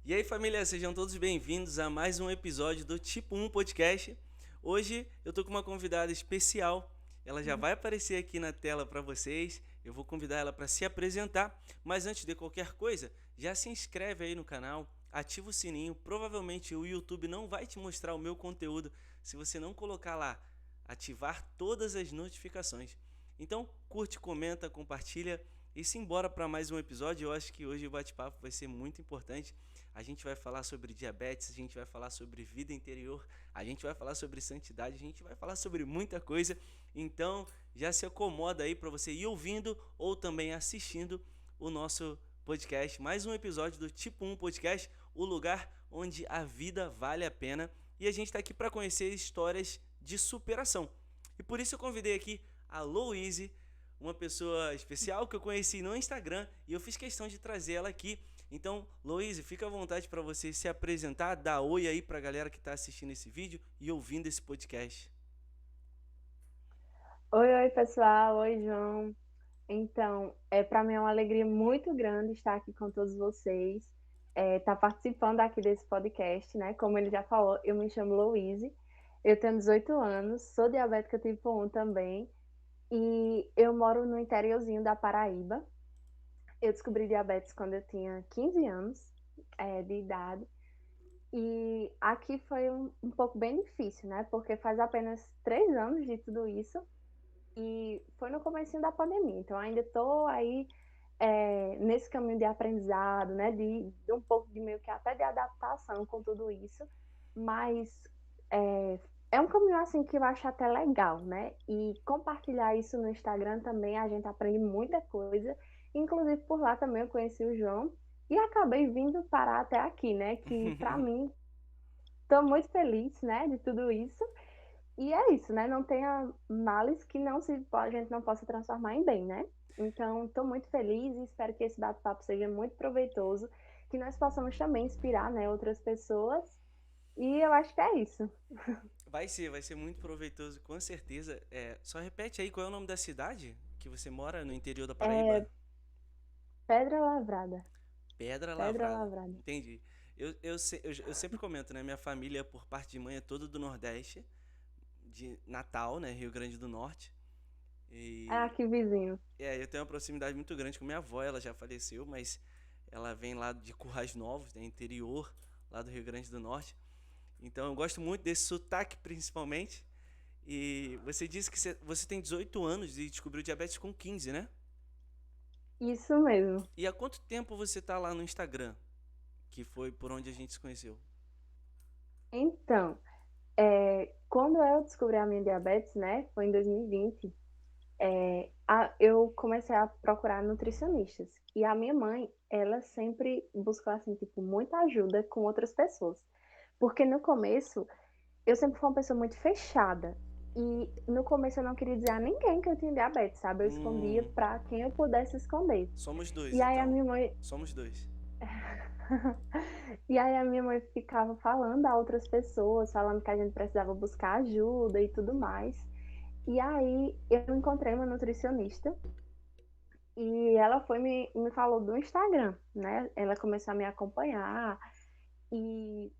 E aí, família, sejam todos bem-vindos a mais um episódio do Tipo 1 Podcast. Hoje eu tô com uma convidada especial. Ela já vai aparecer aqui na tela para vocês. Eu vou convidar ela para se apresentar, mas antes de qualquer coisa, já se inscreve aí no canal, ativa o sininho. Provavelmente o YouTube não vai te mostrar o meu conteúdo se você não colocar lá ativar todas as notificações. Então, curte, comenta, compartilha e simbora para mais um episódio. Eu acho que hoje o bate-papo vai ser muito importante. A gente vai falar sobre diabetes, a gente vai falar sobre vida interior, a gente vai falar sobre santidade, a gente vai falar sobre muita coisa. Então, já se acomoda aí para você ir ouvindo ou também assistindo o nosso podcast. Mais um episódio do Tipo 1 Podcast, o lugar onde a vida vale a pena. E a gente está aqui para conhecer histórias de superação. E por isso eu convidei aqui a Louise, uma pessoa especial que eu conheci no Instagram e eu fiz questão de trazer ela aqui. Então, Louise, fica à vontade para você se apresentar, dar oi aí para a galera que está assistindo esse vídeo e ouvindo esse podcast. Oi, pessoal. Oi, João. Então, para mim é uma alegria muito grande estar aqui com todos vocês, estar participando aqui desse podcast, né? Como ele já falou, eu me chamo Louise, eu tenho 18 anos, sou diabética tipo 1 também, e eu moro no interiorzinho da Paraíba. Eu descobri diabetes quando eu tinha 15 anos, de idade, e aqui foi um pouco bem difícil, né? Porque faz apenas 3 anos de tudo isso. E foi no comecinho da pandemia, então ainda estou aí nesse caminho de aprendizado, né, de um pouco de meio que até de adaptação com tudo isso, mas é um caminho assim que eu acho até legal, né, e compartilhar isso no Instagram também a gente aprende muita coisa, inclusive por lá também eu conheci o João e acabei vindo parar até aqui, né, que para mim estou muito feliz, né, de tudo isso e é isso, né? Não tenha males que a gente não possa transformar em bem, né? Então, estou muito feliz e espero que esse bate-papo seja muito proveitoso, que nós possamos também inspirar, né, outras pessoas. E eu acho que é isso. Vai ser muito proveitoso, com certeza. Só repete aí qual é o nome da cidade que você mora no interior da Paraíba? É Pedra Lavrada. Pedra Pedra Lavrada. Lavrada. Entendi. Eu sempre comento, né? Minha família, por parte de mãe, é toda do Nordeste, de Natal, né? Rio Grande do Norte. Ah, E que vizinho. eu tenho uma proximidade muito grande com minha avó, ela já faleceu, mas ela vem lá de Currais Novos, né, interior, lá do Rio Grande do Norte. Então eu gosto muito desse sotaque, principalmente. E você disse que você tem 18 anos e descobriu diabetes com 15, né? Isso mesmo. E há quanto tempo você tá lá no Instagram, que foi por onde a gente se conheceu? Então, quando eu descobri a minha diabetes, né, foi em 2020. Eu comecei a procurar nutricionistas. E a minha mãe, ela sempre buscou, assim, tipo, muita ajuda com outras pessoas. Porque no começo, eu sempre fui uma pessoa muito fechada. E no começo eu não queria dizer a ninguém que eu tinha diabetes, sabe? Eu escondia Hum, pra quem eu pudesse esconder. somos dois E aí a então. minha mãe, Somos dois. e aí a minha mãe ficava falando a outras pessoas, falando que a gente precisava buscar ajuda e tudo mais. E aí eu encontrei uma nutricionista. E ela me falou do Instagram, né? Ela começou a me acompanhar e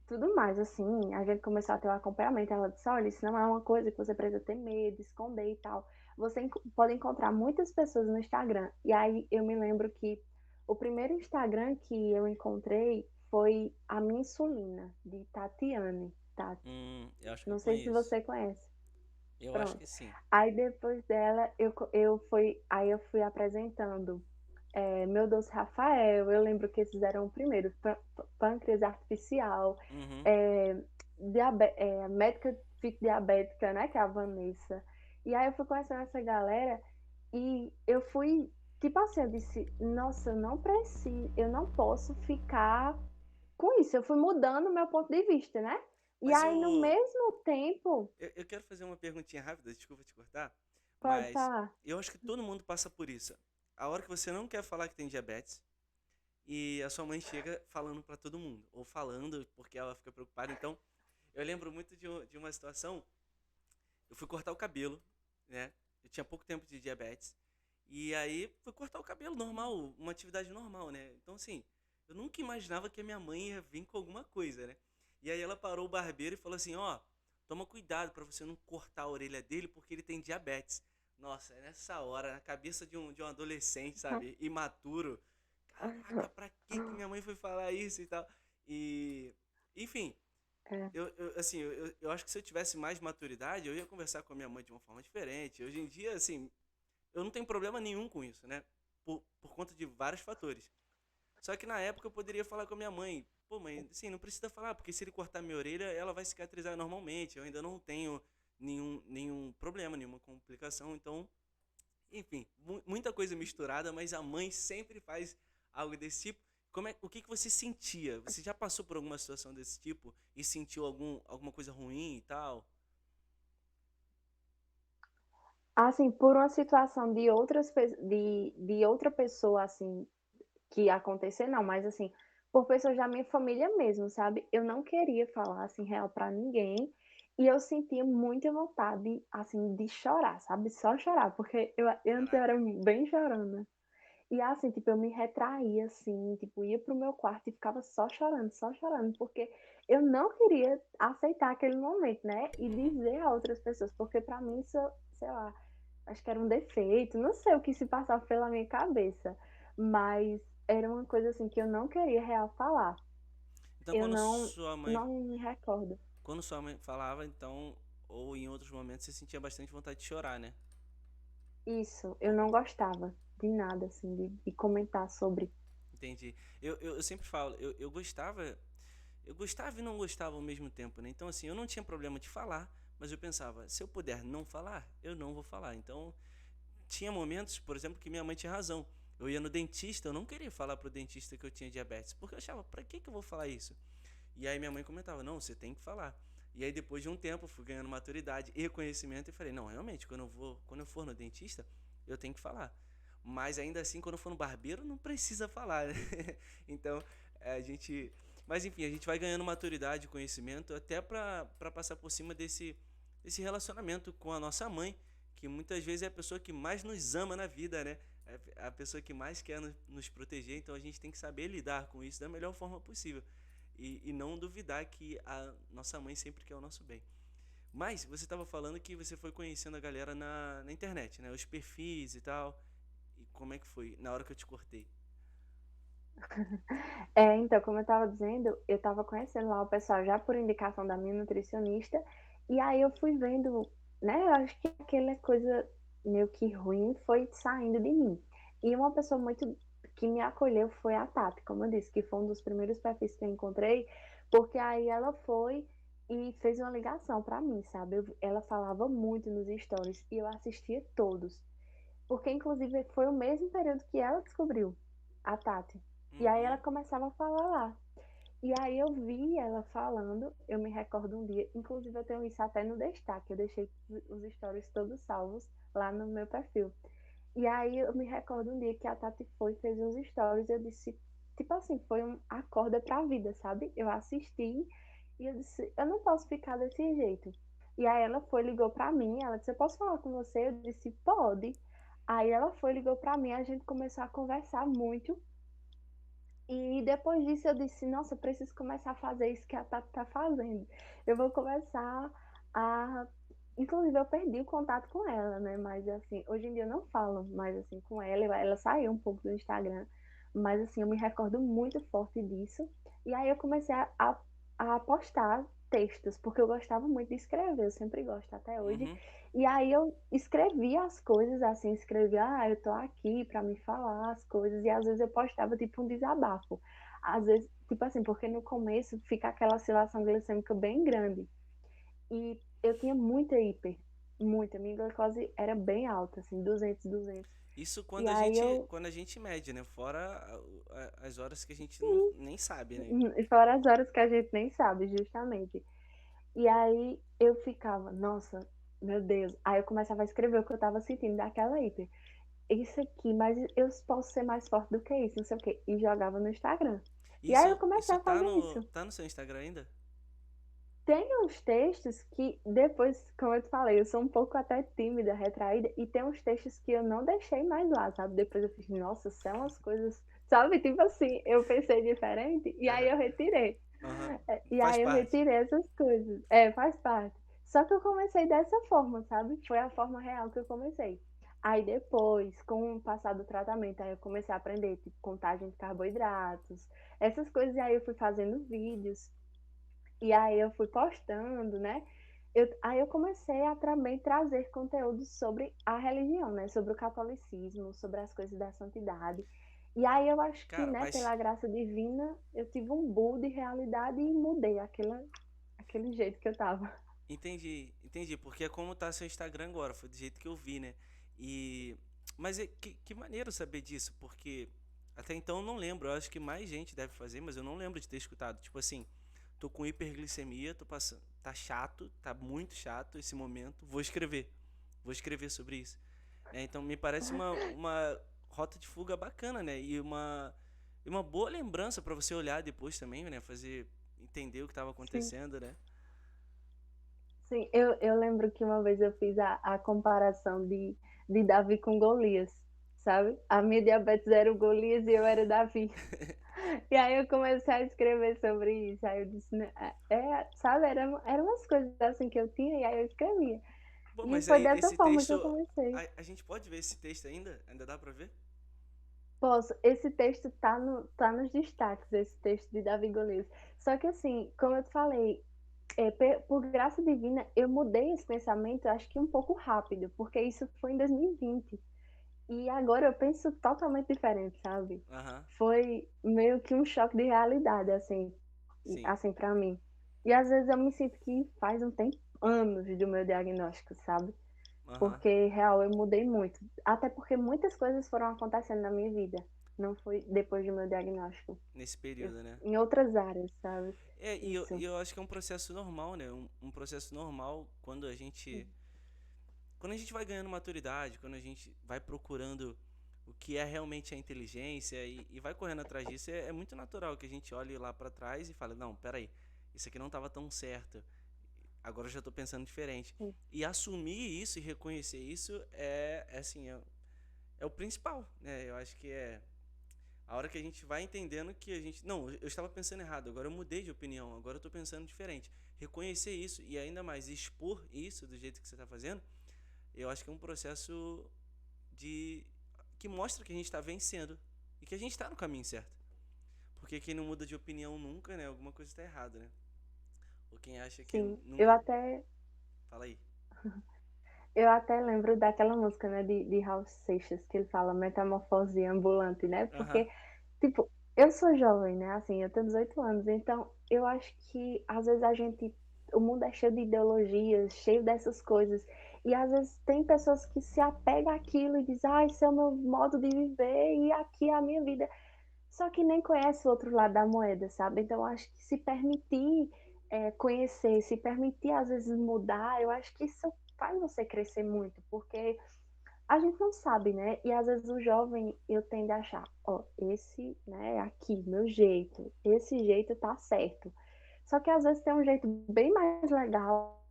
tudo mais, assim. A gente começou a ter um acompanhamento. Ela disse: olha, isso não é uma coisa que você precisa ter medo, esconder e tal. Você pode encontrar muitas pessoas no Instagram. E aí eu me lembro que o primeiro Instagram que eu encontrei foi a minha insulina, de Tatiane. Tá? Eu acho que eu Não sei se conheço. você conhece. Eu acho Pronto. que sim. Aí depois dela, eu fui apresentando Meu Doce Rafael, eu lembro que esses eram o primeiro, pâncreas artificial, Uhum. é, médica fique diabética, né, que é a Vanessa. E aí eu fui conhecendo essa galera e eu fui, tipo assim, eu disse, nossa, eu não posso ficar com isso. Eu fui mudando o meu ponto de vista, né? E Mas aí no mesmo tempo, eu quero fazer uma perguntinha rápida, desculpa te cortar, pode mas falar. eu acho que todo mundo passa por isso. A hora que você não quer falar que tem diabetes e a sua mãe chega falando pra todo mundo, ou falando porque ela fica preocupada. Então, eu lembro muito de uma situação, eu fui cortar o cabelo, né? Eu tinha pouco tempo de diabetes. E aí fui cortar o cabelo normal, uma atividade normal, né? Então, assim, Eu nunca imaginava que a minha mãe ia vir com alguma coisa, né? E aí ela parou o barbeiro e falou assim, ó, toma cuidado pra você não cortar a orelha dele porque ele tem diabetes. Nossa, é nessa hora, na cabeça de um adolescente, sabe, imaturo, caraca, pra que minha mãe foi falar isso e tal? E, enfim, É. assim, eu acho que se eu tivesse mais maturidade, eu ia conversar com a minha mãe de uma forma diferente. Hoje em dia, assim, eu não tenho problema nenhum com isso, né? Por conta de vários fatores. Só que na época eu poderia falar com a minha mãe, pô, mãe, assim, não precisa falar, porque se ele cortar minha orelha, ela vai cicatrizar normalmente. Eu ainda não tenho nenhum problema, nenhuma complicação. Então, enfim, muita coisa misturada, mas a mãe sempre faz algo desse tipo. O que você sentia? Você já passou por alguma situação desse tipo e sentiu alguma coisa ruim e tal? Assim, por uma situação de de outra pessoa, assim, que acontecer, não, mas assim, por pessoas da minha família mesmo, sabe? Eu não queria falar, assim, real pra ninguém, e eu sentia muita vontade, assim, de chorar, sabe? Só chorar, porque eu antes eu Caraca. era bem chorona. E assim, tipo, eu me retraía, assim, tipo, ia pro meu quarto e ficava só chorando, porque eu não queria aceitar aquele momento, né? E Uhum. dizer a outras pessoas, porque pra mim isso, sei lá, acho que era um defeito, não sei o que se passava pela minha cabeça, mas era uma coisa assim que eu não queria real falar. Então, Eu não me recordo. quando sua mãe falava, então, ou em outros momentos, você sentia bastante vontade de chorar, né? Isso, eu não gostava de nada, assim, de comentar sobre. Entendi. Eu sempre falo, eu gostava e não gostava ao mesmo tempo, né? Então, assim, eu não tinha problema de falar, mas eu pensava, se eu puder não falar, eu não vou falar. Então, tinha momentos, por exemplo, que minha mãe tinha razão. Eu ia no dentista, eu não queria falar pro dentista que eu tinha diabetes, porque eu achava, pra que eu vou falar isso? E aí minha mãe comentava, não, você tem que falar. E aí depois de um tempo, eu fui ganhando maturidade e conhecimento e falei, não, realmente, quando eu for no dentista, eu tenho que falar. Mas ainda assim, quando eu for no barbeiro, não precisa falar, né? Então, a gente. Mas enfim, a gente vai ganhando maturidade e conhecimento até para passar por cima desse relacionamento com a nossa mãe, que muitas vezes é a pessoa que mais nos ama na vida, né? É a pessoa que mais quer nos proteger, então a gente tem que saber lidar com isso da melhor forma possível. E não duvidar que a nossa mãe sempre quer o nosso bem. Mas você estava falando que você foi conhecendo a galera na internet, né? Os perfis e tal. E como é que foi na hora que eu te cortei? É, então, como eu estava dizendo, eu estava conhecendo lá o pessoal já por indicação da minha nutricionista, e aí eu fui vendo, né, eu acho que aquela coisa meio que ruim foi saindo de mim. E uma pessoa muito que me acolheu foi a Tati, como eu disse, que foi um dos primeiros perfis que eu encontrei, porque aí ela foi e fez uma ligação para mim, sabe? Ela falava muito nos stories e eu assistia todos. Porque, inclusive, foi o mesmo período que ela descobriu a Tati. E aí ela Uhum. começava a falar lá. E aí eu vi ela falando, eu me recordo um dia, inclusive eu tenho isso até no destaque, eu deixei os stories todos salvos lá no meu perfil. E aí eu me recordo um dia que a Tati foi, fez uns stories, e eu disse, tipo assim, foi um acorda pra vida, sabe? Eu assisti e eu disse, eu não posso ficar desse jeito. E aí ela foi, ligou pra mim, ela disse, eu posso falar com você? Eu disse, pode. Aí ela foi, ligou pra mim, a gente começou a conversar muito. E depois disso eu disse, nossa, eu preciso começar a fazer isso que a Tati tá fazendo. Eu vou começar a. Inclusive, eu perdi o contato com ela, né? Mas assim, hoje em dia eu não falo mais assim com ela. Ela saiu um pouco do Instagram. Mas assim, eu me recordo muito forte disso. E aí eu comecei a postar textos, porque eu gostava muito de escrever, eu sempre gosto até hoje. Uhum. E aí eu escrevia as coisas, assim, escrevia, eu tô aqui para me falar as coisas, e às vezes eu postava tipo um desabafo. Às vezes, tipo assim, porque no começo fica aquela oscilação glicêmica bem grande. E eu tinha muita muita, minha glicose era bem alta, assim, 200. Isso E aí eu, quando a gente mede, né? Fora as horas que a gente não, sim, nem sabe, né? e fora as horas que a gente nem sabe, justamente. E aí eu ficava, nossa, meu Deus. Aí eu começava a escrever o que eu tava sentindo daquela hiper. Isso aqui, mas eu posso ser mais forte do que isso, não sei o quê. E jogava no Instagram. E aí eu comecei Isso a fazer isso. tá no seu Instagram ainda? Tem uns textos que depois, como eu te falei, eu sou um pouco até tímida, retraída, e tem uns textos que eu não deixei mais lá, sabe? Depois eu fiz, nossa, são as coisas Sabe? Tipo assim, eu pensei diferente e aí Aham. eu retirei. Aham. E Faz aí eu parte. retirei essas coisas. É, faz parte. Só que eu comecei dessa forma, sabe? Foi a forma real que eu comecei. Aí depois, com o passar do tratamento, aí eu comecei a aprender, tipo, contagem de carboidratos, essas coisas, e aí eu fui fazendo vídeos, e aí eu fui postando, né? Aí eu comecei a também trazer conteúdo sobre a religião, né? Sobre o catolicismo, sobre as coisas da santidade. E aí eu acho que, Cara, né, mas pela graça divina, eu tive um boom de realidade e mudei aquele jeito que eu tava. entendi, porque é como tá seu Instagram agora, foi do jeito que eu vi, né? E mas que maneiro saber disso, porque até então eu não lembro, eu acho que mais gente deve fazer, mas eu não lembro de ter escutado. Tipo assim, tô com hiperglicemia, tô passando, tá chato, tá muito chato esse momento, vou escrever sobre isso, né? Então me parece uma rota de fuga bacana, né? E uma boa lembrança pra você olhar depois também, né? Fazer entender o que estava Sim, acontecendo, né? sim. Eu lembro que uma vez eu fiz a comparação de Davi com Golias, sabe? A minha diabetes era o Golias e eu era o Davi. E aí eu comecei a escrever sobre isso. Aí eu disse, né, sabe, eram umas coisas assim que eu tinha, e aí eu escrevia. Bom, E mas foi aí dessa esse forma texto, que eu comecei. a gente pode ver esse texto ainda? Ainda dá pra ver? Posso, esse texto tá, tá nos destaques, esse texto de Davi Golias. Só que assim, como eu te falei, por graça divina, eu mudei esse pensamento, acho que um pouco rápido, porque isso foi em 2020. E agora eu penso totalmente diferente, sabe? Aham, Foi meio que um choque de realidade, sim, assim para mim. E às vezes eu me sinto que faz um tempo, anos do meu diagnóstico, sabe? aham, Porque, real, eu mudei muito. Até porque muitas coisas foram acontecendo na minha vida. Não foi depois do meu diagnóstico. nesse período, né? Em outras áreas, sabe? É, Isso. e eu acho que é um processo normal, né? Um processo normal quando a gente vai ganhando maturidade, quando a gente vai procurando o que é realmente a inteligência e vai correndo atrás disso, é muito natural que a gente olhe lá pra trás e fale, não, peraí, isso aqui não tava tão certo, agora eu já tô pensando diferente. E assumir isso e reconhecer isso é assim, é o principal, né? Eu acho que é a hora que a gente vai entendendo que a gente. Não, eu estava pensando errado, agora eu mudei de opinião, agora eu estou pensando diferente. Reconhecer isso e ainda mais expor isso do jeito que você está fazendo, eu acho que é um processo de. Que mostra que a gente está vencendo e que a gente está no caminho certo. Porque quem não muda de opinião nunca, né? Alguma coisa está errada, né? Ou quem acha que Sim. nunca. Fala aí. Eu até lembro daquela música, né, de Raul Seixas, que ele fala metamorfose ambulante, né? Aham. Porque, tipo, eu sou jovem, né? Assim, eu tenho 18 anos, então eu acho que às vezes o mundo é cheio de ideologias, cheio dessas coisas, e às vezes tem pessoas que se apegam àquilo e dizem, ah, esse é o meu modo de viver e aqui é a minha vida. Só que nem conhece o outro lado da moeda, sabe? Então eu acho que se permitir conhecer, se permitir às vezes mudar, eu acho que isso faz você crescer muito, porque a gente não sabe, né? E às vezes o jovem, eu tendo a achar, ó, esse, né, é aqui, meu jeito, esse jeito tá certo. Só que às vezes tem um jeito bem mais legal,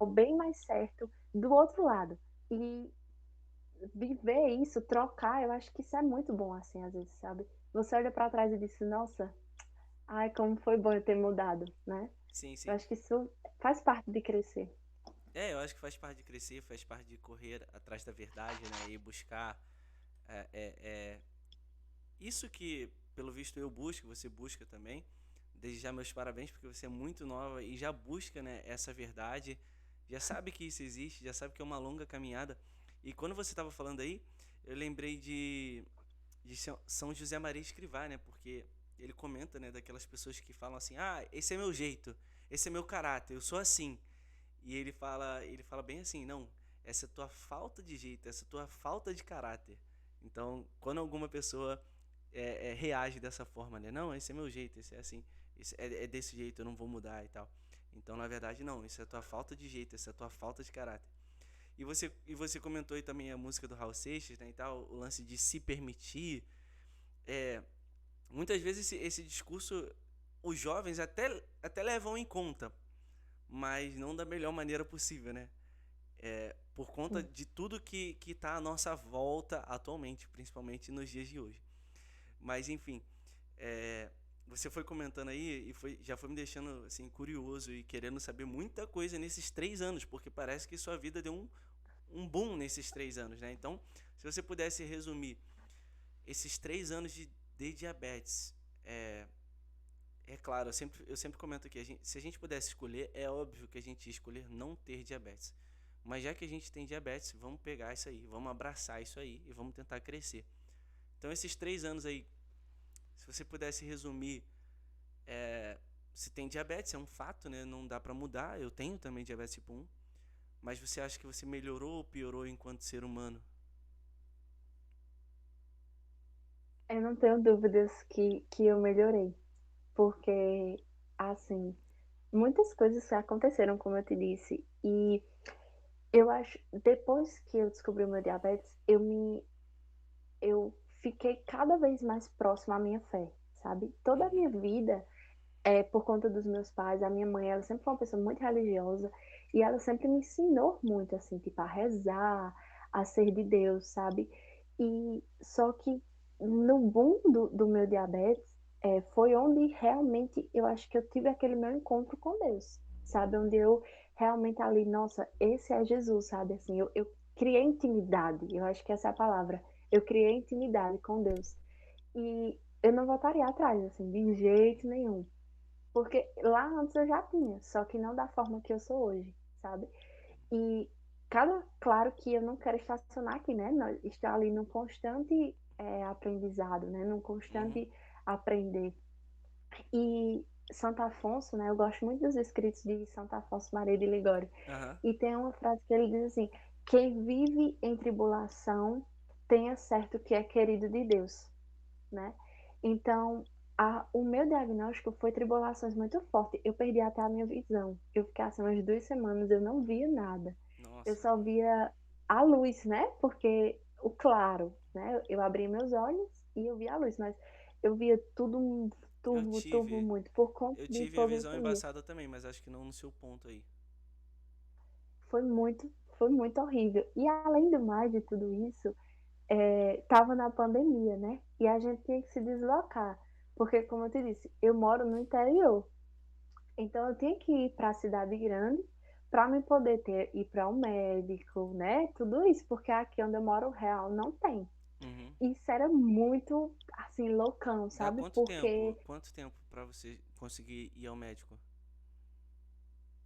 bem mais certo do outro lado. E viver isso, trocar, eu acho que isso é muito bom, assim, às vezes, sabe? Você olha para trás e diz, nossa, ai, como foi bom eu ter mudado, né? Sim, Eu sim. acho que isso faz parte de crescer. É, eu acho que faz parte de crescer, faz parte de correr atrás da verdade, né? E buscar é, é, é, isso que, pelo visto, eu busco, você busca também. Desde já meus parabéns, porque você é muito nova e já busca, né, essa verdade. Já sabe que isso existe, já sabe que é uma longa caminhada. E quando você estava falando aí, eu lembrei de São José Maria Escrivá, né? Porque ele comenta, né, daquelas pessoas que falam assim: "Ah, esse é meu jeito, esse é meu caráter, eu sou assim". E ele fala bem assim: "Não, essa é tua falta de jeito, essa é tua falta de caráter". Então, quando alguma pessoa reage dessa forma, né? Não, esse é meu jeito, esse é assim, esse é desse jeito, eu não vou mudar e tal. Então, na verdade, não, isso é tua falta de jeito, isso é tua falta de caráter. E você comentou aí também a música do Raul Seixas, né, e tal, o lance de se permitir. É, muitas vezes esse discurso os jovens até levam em conta, mas não da melhor maneira possível, né? Por conta Sim. de tudo que está à nossa volta atualmente, principalmente nos dias de hoje. Mas enfim, é, você foi comentando aí e já foi me deixando assim curioso e querendo saber muita coisa nesses 3 anos, porque parece que sua vida deu um boom nesses 3 anos, né? Então, se você pudesse resumir esses 3 anos de diabetes, é, é claro, eu sempre comento aqui, se a gente pudesse escolher, é óbvio que a gente ia escolher não ter diabetes. Mas já que a gente tem diabetes, vamos pegar isso aí, vamos abraçar isso aí e vamos tentar crescer. Então, esses 3 anos aí, se você pudesse resumir, se tem diabetes, é um fato, né? Não dá pra mudar. Eu tenho também diabetes tipo 1. Mas você acha que você melhorou ou piorou enquanto ser humano? Eu não tenho dúvidas que eu melhorei, porque, assim, muitas coisas aconteceram, como eu te disse, e eu acho, depois que eu descobri o meu diabetes, eu fiquei cada vez mais próxima à minha fé, sabe? Toda a Uhum, minha vida, por conta dos meus pais, a minha mãe, ela sempre foi uma pessoa muito religiosa e ela sempre me ensinou muito, assim, tipo, a rezar, a ser de Deus, sabe? E só que no boom do meu diabetes, foi onde realmente eu acho que eu tive aquele meu encontro com Deus, sabe? Onde eu realmente ali, nossa, esse é Jesus, sabe? Assim, eu criei intimidade, eu acho que essa é a palavra. Eu criei intimidade com Deus. E eu não voltaria atrás, assim, de jeito nenhum. Porque lá antes eu já tinha, só que não da forma que eu sou hoje, sabe? E claro que eu não quero estacionar aqui, né? Estou ali num constante aprendizado, né? Num uhum, constante aprender. E Santo Afonso, né? Eu gosto muito dos escritos de Santo Afonso Maria de Ligório. aham, E tem uma frase que ele diz assim: quem vive em tribulação tenha certo que é querido de Deus, né? Então, o meu diagnóstico foi tribulações muito fortes. Eu perdi até a minha visão. Eu fiquei assim umas 2 semanas, eu não via nada. Eu nossa, só via a luz, né? Porque o claro, né? Eu abri meus olhos e eu via a luz, mas eu via tudo eu turvo, turvo tive, muito por conta eu de tive a visão hipoglicemia. embaçada também, mas acho que não no seu ponto aí. Foi muito, foi muito horrível. E além do mais de tudo isso, estava na pandemia, né? E a gente tinha que se deslocar. Porque, como eu te disse, eu moro no interior. Então, eu tinha que ir para a cidade grande para me poder ir para um médico, né? Tudo isso, porque aqui onde eu moro, real, não tem. Uhum. Isso era muito, assim, loucão, Dá sabe? quanto tempo? Porque Quanto tempo pra você conseguir ir ao médico?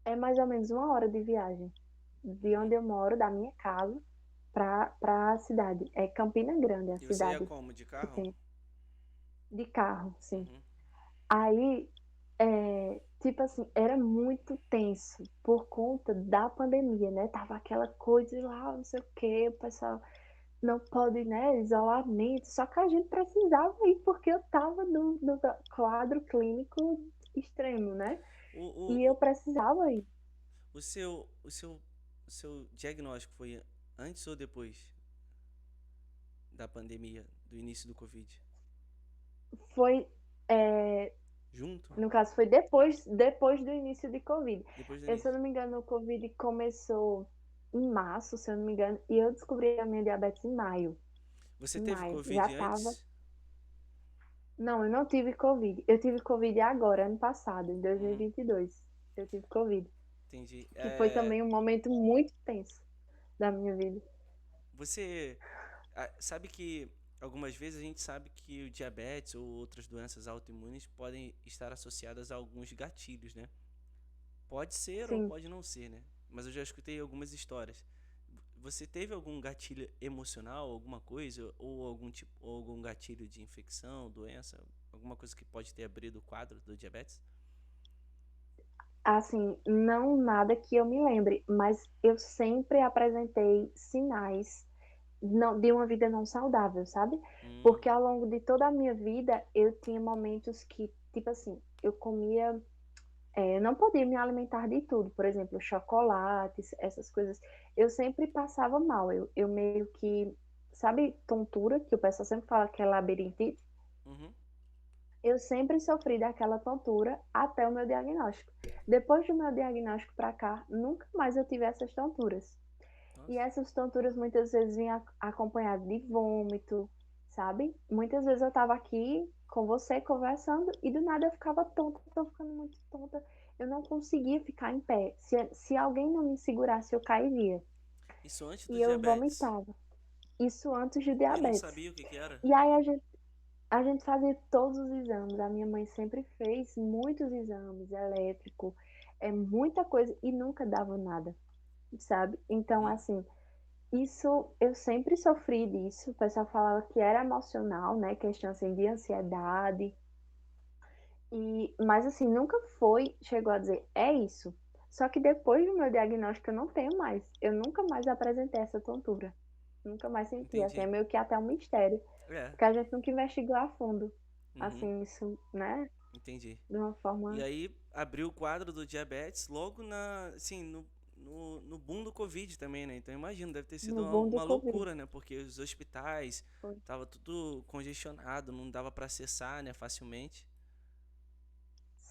é mais ou menos 1 hora de viagem de Uhum. onde eu moro, da minha casa, para a cidade. É Campina Grande, a E você ia cidade como? De que carro? tem de carro, sim. Uhum. Aí, tipo assim, era muito tenso por conta da pandemia, né? Tava aquela coisa lá, não sei o quê, o pessoal não pode, né? Isolamento. Só que a gente precisava ir porque eu tava no quadro clínico extremo, né? O, E o, eu o, precisava ir. o seu, o seu, o seu diagnóstico foi antes ou depois da pandemia, do início do Covid? Foi, é, Junto? no caso, foi depois do início de Covid. Depois do Se eu início. não me engano, o Covid começou em março, se eu não me engano, e eu descobri a minha diabetes em maio. Você Em teve maio. Já Covid tava. antes? Não, eu não tive Covid. Eu tive Covid agora, ano passado, em Uhum. 2022. Eu tive Covid. Entendi. Que foi também um momento muito tenso da minha vida. Você sabe que algumas vezes a gente sabe que o diabetes ou outras doenças autoimunes podem estar associadas a alguns gatilhos, né? Pode ser ou Sim. pode não ser, né? Mas eu já escutei algumas histórias. Você teve algum gatilho emocional, alguma coisa, ou algum tipo, ou algum gatilho de infecção, doença, alguma coisa que pode ter abrido o quadro do diabetes? Assim, não nada que eu me lembre, mas eu sempre apresentei sinais não, de uma vida não saudável, sabe? Hum, Porque ao longo de toda a minha vida eu tinha momentos que, tipo assim, eu comia, eu não podia me alimentar de tudo, por exemplo, chocolates, essas coisas. Eu sempre passava mal, eu meio que, sabe, tontura, que o pessoal sempre fala que é labirintite? uhum, Eu sempre sofri daquela tontura até o meu diagnóstico. Depois do meu diagnóstico para cá, nunca mais eu tive essas tonturas. E nossa, essas tonturas muitas vezes vinham acompanhadas de vômito, sabe? Muitas vezes eu tava aqui com você conversando e do nada eu ficava tonta, tô ficando muito tonta. Eu não conseguia ficar em pé. Se alguém não me segurasse, eu cairia. Isso antes do E eu diabetes. vomitava. Isso antes do E não diabetes. sabia o que que era? E aí a gente fazia todos os exames. A minha mãe sempre fez muitos exames, elétrico, muita coisa, e nunca dava nada, sabe? Então, Uhum. assim, isso eu sempre sofri disso. O pessoal falava que era emocional, né? Questão assim de ansiedade. Mas assim, nunca foi, chegou a dizer, é isso. Só que depois do meu diagnóstico eu não tenho mais. Eu nunca mais apresentei essa tontura. Nunca mais senti, assim, é Entendi. meio que até um mistério, É. porque a gente nunca investigou a fundo, Uhum. assim, isso, né, Entendi. de uma E forma aí abriu o quadro do diabetes logo assim, no boom do Covid também, né? Então imagino, deve ter sido no uma, boom do uma Covid. loucura, né? Porque os hospitais Foi. tava tudo congestionado, não dava para acessar, né, facilmente.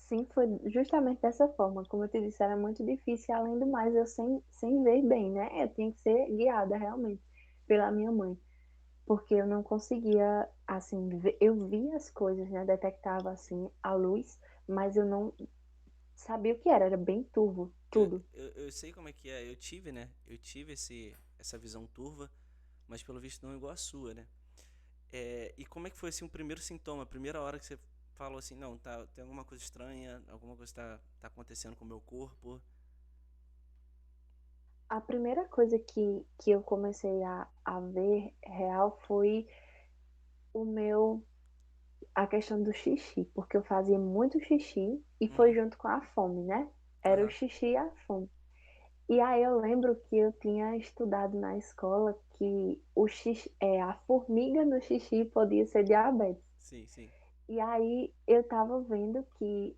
Sim, foi justamente dessa forma. Como eu te disse, era muito difícil, e além do mais, eu sem ver bem, né? Eu tinha que ser guiada realmente pela minha mãe. Porque eu não conseguia, assim, eu via as coisas, né? Detectava, assim, a luz, mas eu não sabia o que era bem turvo, Eu, tudo. eu sei como é que é. Eu tive, né? Eu tive essa visão turva, mas pelo visto não igual a sua, né? E como é que foi assim o primeiro sintoma, a primeira hora que você falou assim, não, tá, tem alguma coisa estranha, alguma coisa tá acontecendo com o meu corpo? A primeira coisa que eu comecei a ver real foi o meu, a questão do xixi, porque eu fazia muito xixi e foi Uhum. junto com a fome, né? Era o Aham. xixi e a fome. E aí eu lembro que eu tinha estudado na escola que a formiga no xixi podia ser diabetes. Sim, sim. E aí eu tava vendo que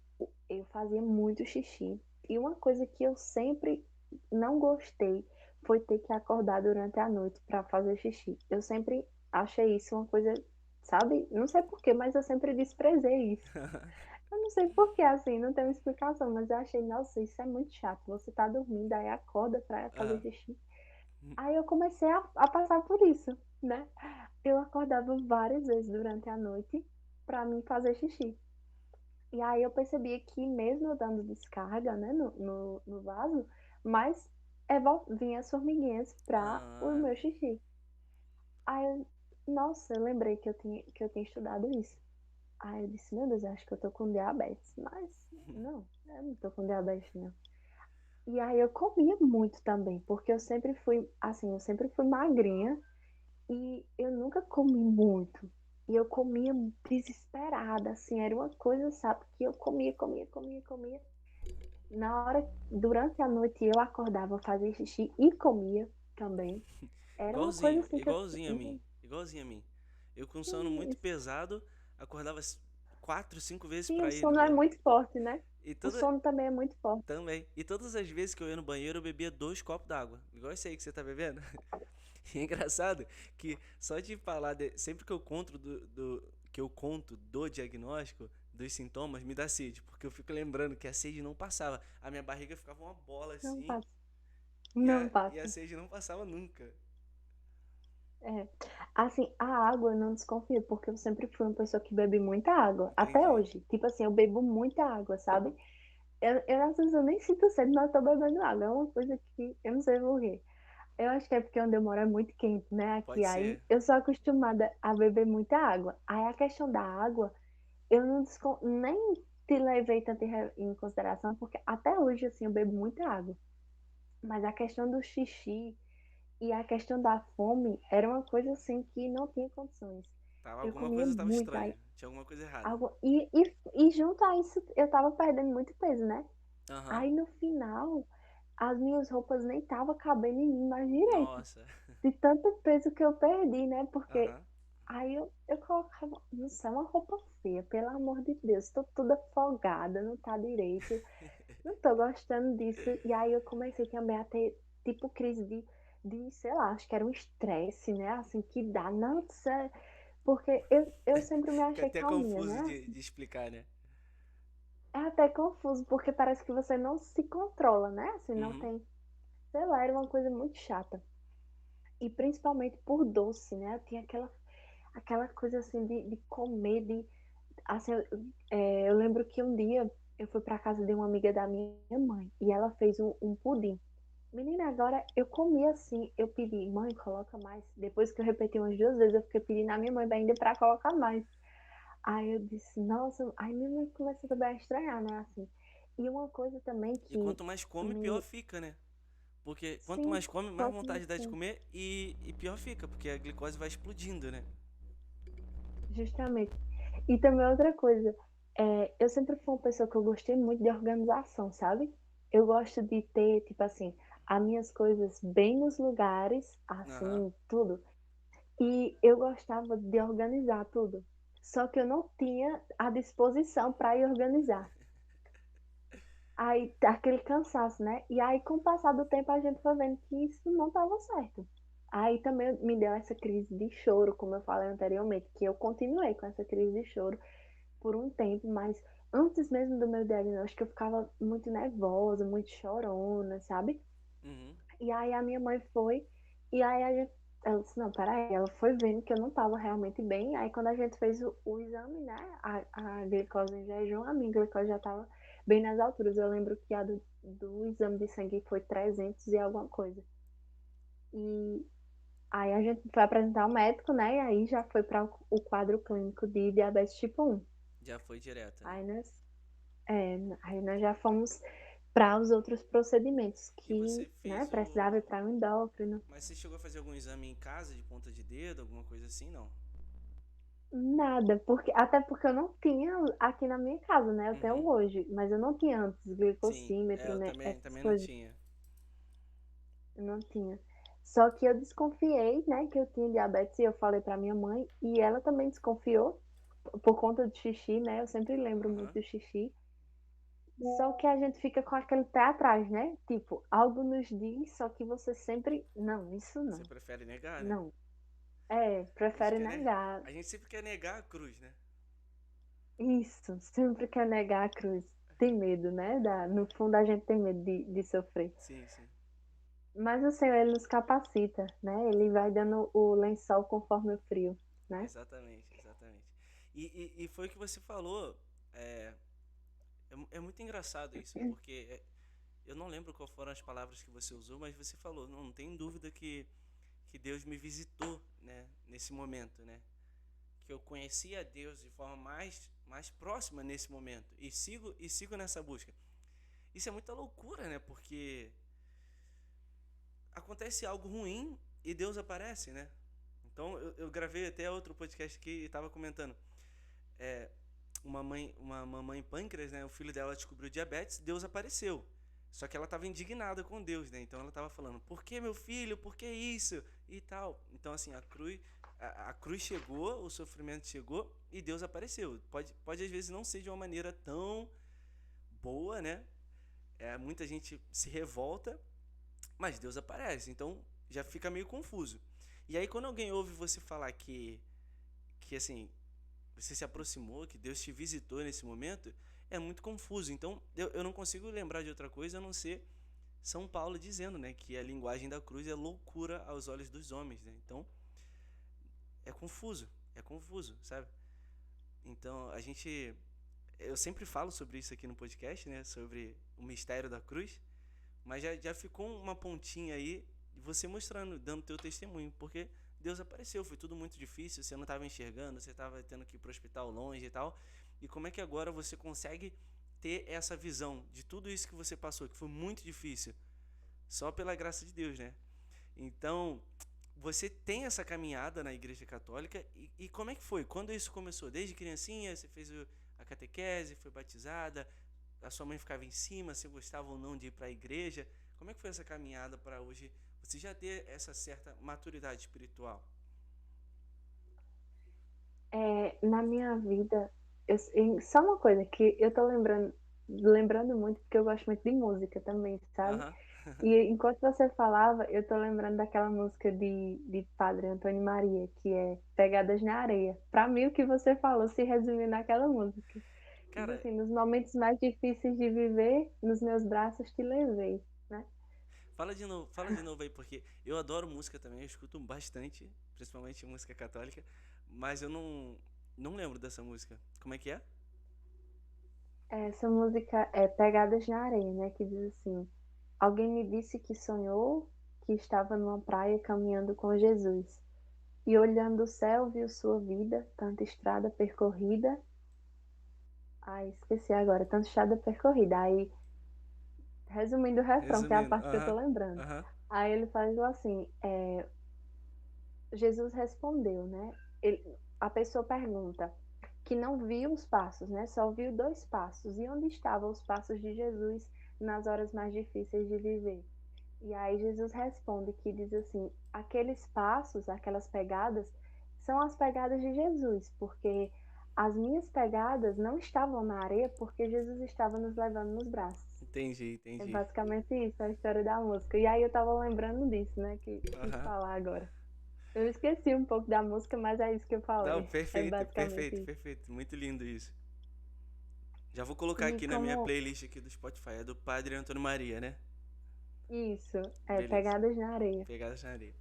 eu fazia muito xixi. E uma coisa que eu sempre não gostei foi ter que acordar durante a noite para fazer xixi. Eu sempre achei isso uma coisa, sabe? Não sei por quê, mas eu sempre desprezei isso. Eu não sei por que, assim, não tem uma explicação, mas eu achei, nossa, isso é muito chato. Você tá dormindo, aí acorda pra fazer Aham. xixi. Aí eu comecei a passar por isso, né? Eu acordava várias vezes durante a noite pra mim fazer xixi. E aí eu percebia que mesmo eu dando descarga, né, no vaso, mas vinha as formiguinhas para o Ah, meu xixi. Aí nossa, eu lembrei que eu tinha estudado isso. Aí eu disse, meu Deus, eu acho que eu tô com diabetes. Mas não, eu não tô com diabetes, não. E aí eu comia muito também, porque eu sempre fui, assim, eu sempre fui magrinha e eu nunca comi muito. E eu comia desesperada, assim, era uma coisa, sabe, que eu comia, comia, comia, comia. Na hora, durante a noite eu acordava, fazia xixi e comia também. Era uma coisa igualzinho, assim que eu. igualzinho a mim, igualzinho a mim. Eu com sono muito pesado, acordava 4, 5 vezes Sim, o pra ir no sono é banheiro. muito forte, né? E O toda, sono também é muito forte. também. E todas as vezes que eu ia no banheiro, eu bebia 2 copos d'água. Igual esse aí que você tá bebendo. E é engraçado que só de falar, sempre que eu conto do diagnóstico, dos sintomas, me dá sede. Porque eu fico lembrando que a sede não passava. A minha barriga ficava uma bola Não assim. passa. E Não a passa. sede não passava nunca. É. Assim, a água eu não desconfio, porque eu sempre fui uma pessoa que bebe muita água. Até Entendi. hoje. Tipo assim, eu bebo muita água, sabe? Às vezes eu nem sinto sede, mas eu tô bebendo água. É uma coisa que eu não sei por quê. Eu acho que é porque onde eu moro é muito quente, né? Aqui, Pode aí ser. eu sou acostumada a beber muita água. Aí a questão da água, eu não nem te levei tanto em consideração, porque até hoje, assim, eu bebo muita água. Mas a questão do xixi e a questão da fome era uma coisa, assim, que não tinha condições. Eu Alguma comia coisa tava muito, aí, estranha. Tinha alguma coisa errada. água, e junto a isso, eu tava perdendo muito peso, né? Aham. Aí no final, as minhas roupas nem estavam cabendo em mim mais direito. Nossa. De tanto peso que eu perdi, né? Porque Aham. aí eu colocava, nossa, é uma roupa feia, pelo amor de Deus, tô toda folgada, não tá direito, não tô gostando disso. E aí eu comecei também a ter, tipo, crise de sei lá, acho que era um estresse, né? Assim, que dá, nossa, porque eu sempre me Fica achei até calminha, confuso né? de explicar, né? É até confuso, porque parece que você não se controla, né? Assim, não Uhum. tem, sei lá, era uma coisa muito chata. E principalmente por doce, né? Eu tinha aquela coisa assim de comer, assim, eu lembro que um dia eu fui pra casa de uma amiga da minha mãe e ela fez um pudim. Menina, agora eu comi assim, eu pedi, mãe, coloca mais. Depois que eu repeti umas 2 vezes, eu fiquei pedindo a minha mãe ainda pra colocar mais. Aí eu disse, nossa, aí minha mãe começou também a estranhar, né, assim. E uma coisa também E que quanto mais come, pior me... fica, né? Porque quanto Sim, mais come, mais quanto mais vontade dá de tempo, comer e pior fica, porque a glicose vai explodindo, né? justamente. E também outra coisa, eu sempre fui uma pessoa que eu gostei muito de organização, sabe? Eu gosto de ter, tipo assim, as minhas coisas bem nos lugares, Aham. assim, tudo. E eu gostava de organizar tudo. Só que eu não tinha a disposição para ir organizar. Aí, aquele cansaço, né? E aí, com o passar do tempo, a gente foi vendo que isso não estava certo. Aí também me deu essa crise de choro, como eu falei anteriormente, que eu continuei com essa crise de choro por um tempo, mas antes mesmo do meu diagnóstico, eu ficava muito nervosa, muito chorona, sabe? Uhum. E aí a minha mãe foi, e aí ela disse, não, peraí, ela foi vendo que eu não estava realmente bem, aí quando a gente fez o exame, né, a glicose em jejum, a minha glicose já estava bem nas alturas, eu lembro que a do exame de sangue foi 300 e alguma coisa. E aí a gente foi apresentar ao médico, né, e aí já foi para o quadro clínico de diabetes tipo 1. Já foi direto, né? Aí aí nós já fomos para os outros procedimentos E você que, né, fez precisava ir o. para o endócrino. Mas você chegou a fazer algum exame em casa de ponta de dedo, alguma coisa assim, não? Nada, até porque eu não tinha aqui na minha casa, né? Eu tenho Uhum. hoje, mas eu não tinha antes Sim, glicosímetro, eu né? também, Essas também não coisas, tinha. eu não tinha. Só que eu desconfiei, né, que eu tinha diabetes e eu falei pra minha mãe e ela também desconfiou por conta do xixi, né? Eu sempre lembro muito Aham. do xixi. Só que a gente fica com aquele pé atrás, né? Tipo, algo nos diz, só que você sempre, não, isso Você não. prefere negar, né? Não. A gente Prefere quer ne... negar. A gente sempre quer negar a cruz, né? Isso, sempre quer negar a cruz. Tem medo, né? No fundo, a gente tem medo de sofrer. Sim, sim. Mas o Senhor, Ele nos capacita, né? Ele vai dando o lençol conforme o frio, né? Exatamente, exatamente. E foi o que você falou. É, é muito engraçado isso, porque eu não lembro qual foram as palavras que você usou, mas você falou, não tem dúvida que Deus me visitou, né, nesse momento, né? Que eu conheci a Deus de forma mais próxima nesse momento e sigo nessa busca. Isso é muita loucura, né? Porque acontece algo ruim e Deus aparece, né? Então eu gravei até outro podcast aqui e estava comentando. É, uma mamãe pâncreas, né? O filho dela descobriu diabetes, Deus apareceu. Só que ela estava indignada com Deus, né? Então ela estava falando: "Por que meu filho? Por que isso?" e tal. Então assim, a cruz chegou, o sofrimento chegou e Deus apareceu. Pode às vezes não ser de uma maneira tão boa, né? Muita gente se revolta, mas Deus aparece. Então já fica meio confuso. E aí quando alguém ouve você falar que assim, você se aproximou, que Deus te visitou nesse momento, é muito confuso. Então, eu não consigo lembrar de outra coisa a não ser São Paulo dizendo, né, que a linguagem da cruz é loucura aos olhos dos homens, né? Então, é confuso, sabe? Então, eu sempre falo sobre isso aqui no podcast, né, sobre o mistério da cruz, mas já ficou uma pontinha aí de você mostrando, dando teu testemunho, porque Deus apareceu, foi tudo muito difícil, você não estava enxergando, você estava tendo que ir para o hospital longe e tal. E como é que agora você consegue ter essa visão de tudo isso que você passou, que foi muito difícil, só pela graça de Deus, né? Então, você tem essa caminhada na Igreja Católica e como é que foi? Quando isso começou? Desde criancinha, você fez a catequese, foi batizada, a sua mãe ficava em cima, você gostava ou não de ir para a igreja? Como é que foi essa caminhada para hoje você já ter essa certa maturidade espiritual? Na minha vida, só uma coisa que eu tô lembrando muito, porque eu gosto muito de música também, sabe? Aham. E enquanto você falava, eu tô lembrando daquela música de Padre Antônio Maria, que é Pegadas na Areia. Pra mim, o que você falou se resumiu naquela música. Diz Cara, assim, nos momentos mais difíceis de viver, nos meus braços te levei, né? fala de novo aí, porque eu adoro música também, eu escuto bastante, principalmente música católica, mas eu não lembro dessa música. Como é que é? Essa música é Pegadas na Areia, né? Que diz assim: alguém me disse que sonhou que estava numa praia caminhando com Jesus. E olhando o céu, viu sua vida, tanta estrada percorrida. Ai, esqueci agora, tanta estrada percorrida. Aí, resumindo o refrão, que é a Resumindo, parte que eu tô aham, lembrando. aham. Aí ele faz assim: Jesus respondeu, né? A pessoa pergunta que não viu os passos, né? Só viu dois passos. E onde estavam os passos de Jesus nas horas mais difíceis de viver? E aí Jesus responde que diz assim: aqueles passos, aquelas pegadas, são as pegadas de Jesus, porque as minhas pegadas não estavam na areia porque Jesus estava nos levando nos braços. Entendi, É entendi. basicamente isso, a história da música. E aí eu tava lembrando disso, né, que quis Aham. falar agora. Eu esqueci um pouco da música, mas é isso que eu Não, falei. É perfeito, basicamente perfeito, isso. perfeito. Muito lindo isso. Já vou colocar E aqui na minha como playlist aqui do Spotify. É do Padre Antônio Maria, né? isso, é Beleza. pegadas na areia. Pegadas na areia.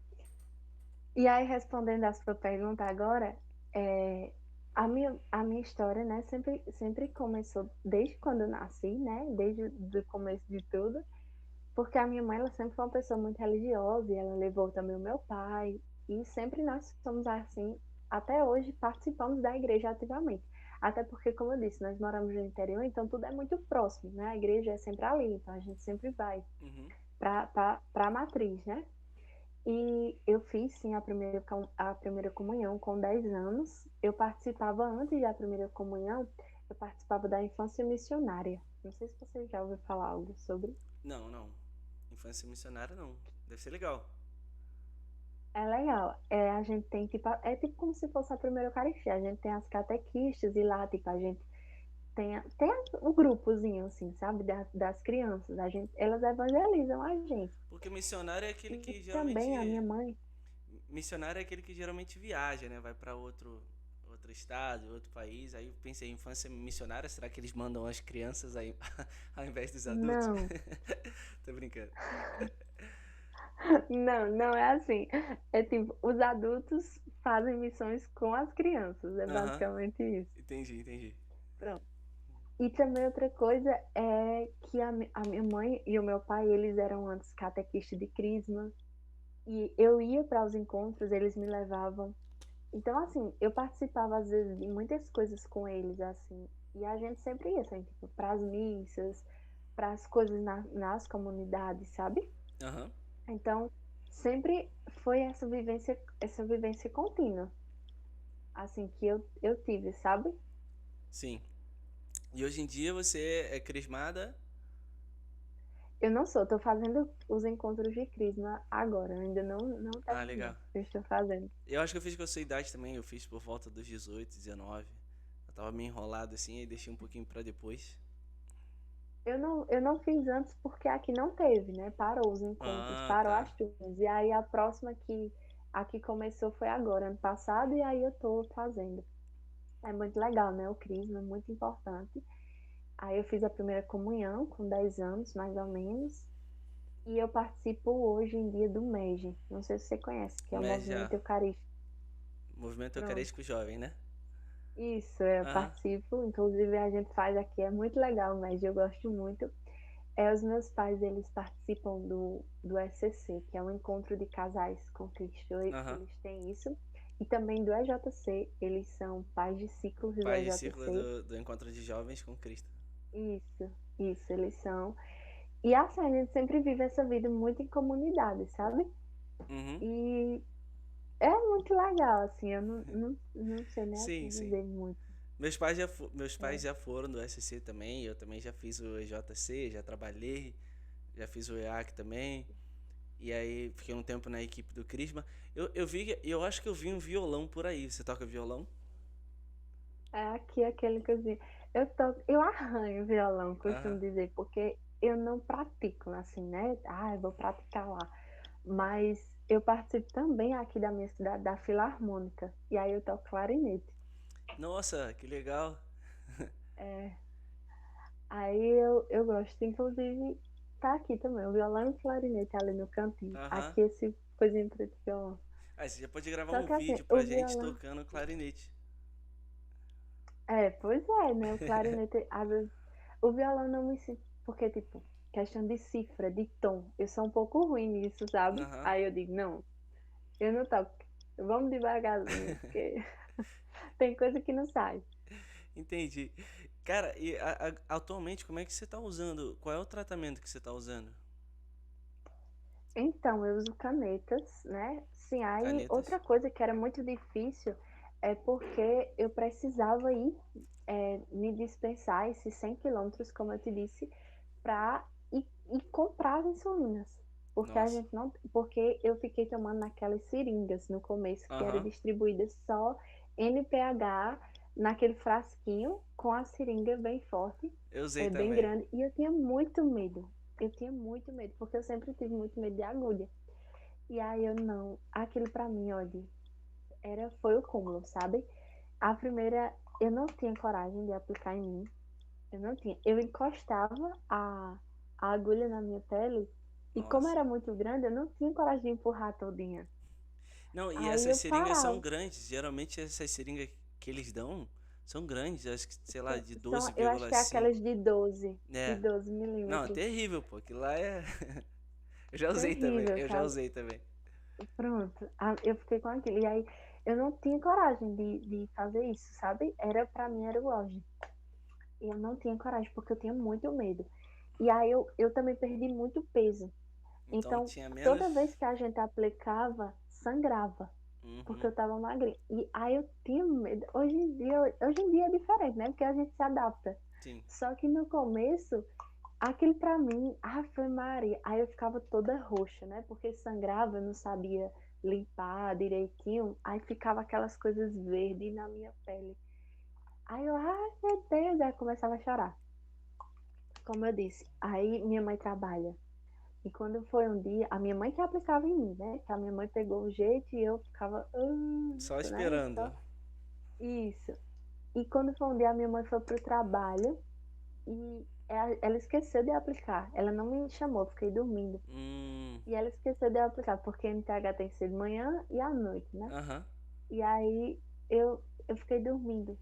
E aí, respondendo a sua pergunta agora, é, a minha história, né, sempre começou desde quando eu nasci, né, desde o começo de tudo, porque a minha mãe, ela sempre foi uma pessoa muito religiosa, e ela levou também o meu pai, e sempre nós somos assim, até hoje participamos da igreja ativamente. Até porque, como eu disse, nós moramos no interior, então tudo é muito próximo, né, a igreja é sempre ali, então a gente sempre vai Uhum. para a matriz, né? E eu fiz sim a primeira comunhão com 10 anos. Eu participava antes da primeira comunhão, eu participava da infância missionária. Não sei se você já ouviu falar algo sobre. Não, não. Infância missionária não. Deve ser legal. É legal. A gente tem tipo, é tipo como se fosse a primeira Eucaristia. A gente tem as catequistas e lá, tipo, a gente tem o grupozinho, assim, sabe, das crianças. Elas evangelizam a gente. Porque missionário é aquele E que também a geralmente. minha mãe. Missionário é aquele que geralmente viaja, né? Vai pra outro estado, outro país. Aí eu pensei, infância missionária, será que eles mandam as crianças aí ao invés dos adultos? Não. Tô brincando. Não, não é assim. É tipo, os adultos fazem missões com as crianças. É Aham, basicamente isso. entendi, entendi. Pronto. E também outra coisa é que a minha mãe e o meu pai, eles eram antes catequistas de crisma. E eu ia para os encontros, eles me levavam. Então, assim, eu participava às vezes de muitas coisas com eles, assim. E a gente sempre ia, assim, tipo, para as missas, para as coisas nas comunidades, sabe? Aham, Então, sempre foi essa vivência contínua, assim, que eu tive, sabe? sim. E hoje em dia você é crismada? Eu não sou, estou fazendo os encontros de Crisma agora, eu ainda não Ah, terminei. legal. Eu estou fazendo. Eu acho que eu fiz com a sua idade também. Eu fiz por volta dos 18, 19. Eu tava meio enrolado assim, aí deixei um pouquinho pra depois. Eu não fiz antes porque aqui não teve, né? Parou os encontros, Ah, parou tá. as turmas. E aí a próxima que aqui começou foi agora, ano passado, e aí eu estou fazendo. É muito legal, né? O Crisma, muito importante. Aí eu fiz a primeira comunhão com 10 anos, mais ou menos. E eu participo hoje em dia do MEG. Não sei se você conhece, que é o Mas já. Movimento Eucarístico. Movimento Pronto. Eucarístico Jovem, né? Isso, eu Aham. participo. Inclusive a gente faz aqui, é muito legal o MEG, eu gosto muito. Os meus pais, eles participam do SCC, que é um encontro de casais com Cristo. Aham. Eles têm isso. E também do EJC, eles são pais de ciclos do Paz de ciclo EJC. do Encontro de Jovens com Cristo. Isso, eles são. E assim, a gente sempre vive essa vida muito em comunidade, sabe? Uhum. E é muito legal, assim, eu não sei nem Sim, assim sim. dizer muito. Meus pais É. já foram do SCC também. Eu também já fiz o EJC, já trabalhei. Já fiz o EAC também. E aí fiquei um tempo na equipe do Crisma. Eu acho que eu vi um violão por aí. Você toca violão? É aqui aquele que eu arranho violão, costumo Aham. dizer, porque eu não pratico, assim, né? Ah, eu vou praticar lá. Mas eu participo também aqui da minha cidade, da Filarmônica, e aí eu toco clarinete. Nossa, que legal. É, aí eu gosto, inclusive, tá aqui também, o violão e o clarinete ali no cantinho. Aham. Aqui esse coisinha preto e violão. Ah, você já pode gravar Só um que assim, vídeo o pra gente violão. tocando clarinete. Pois é, né? O clarinete, às vezes, o violão não me sinto, porque, tipo, questão de cifra, de tom, eu sou um pouco ruim nisso, sabe? Aham, Aí eu digo, não, eu não toco, vamos devagarzinho, porque tem coisa que não sai. entendi. Cara, e atualmente como é que você tá usando? Qual é o tratamento que você tá usando? Então, eu uso canetas, né? Sim, aí Canetas? outra coisa que era muito difícil é porque eu precisava ir me dispensar esses 100 quilômetros, como eu te disse, para ir comprar as insulinas. Porque a Nossa. gente não, porque eu fiquei tomando naquelas seringas no começo, que era Aham. distribuída só NPH naquele frasquinho com a seringa bem forte, Eu usei bem também. grande, e eu tinha muito medo. Eu tinha muito medo, porque eu sempre tive muito medo de agulha. E aí eu não, aquilo pra mim, olha, foi o cúmulo, sabe? A primeira, eu não tinha coragem de aplicar em mim. Eu não tinha. Eu encostava a agulha na minha pele e como Nossa. era muito grande, eu não tinha coragem de empurrar todinha. Não, e Aí essas eu seringas são parava. grandes. Geralmente essas seringas que eles dão são grandes. Acho que, sei lá, de Eu acho que é 12,5. aquelas de É. 12 Não, é milímetros. terrível, pô. Aquilo lá é. Eu já usei também. Terrível, Eu já sabe? usei também. Pronto. Eu fiquei com aquilo. E aí eu não tinha coragem de fazer isso, sabe? Pra mim era o auge. E eu não tinha coragem, porque eu tinha muito medo. E aí eu também perdi muito peso. Então Então, tinha toda menos. vez que a gente aplicava, sangrava, porque Uhum. eu tava magrinha. E aí eu tinha medo. Hoje em dia é diferente, né? Porque a gente se adapta. Sim. Só que no começo, aquilo pra mim, foi Maria. Aí eu ficava toda roxa, né? Porque sangrava, eu não sabia limpar direitinho. Aí ficava aquelas coisas verdes na minha pele. Aí eu, ai meu Deus, aí eu começava a chorar. Como eu disse, aí minha mãe trabalha. E quando foi um dia, a minha mãe que aplicava em mim, né? Que a minha mãe pegou o jeito e eu ficava, Só né? esperando. Só isso. E quando foi um dia, a minha mãe foi pro trabalho e ela esqueceu de aplicar. Ela não me chamou, eu fiquei dormindo. Hum. E ela esqueceu de aplicar, porque NTH tem que ser de manhã e à noite, né? Aham. E aí eu fiquei dormindo.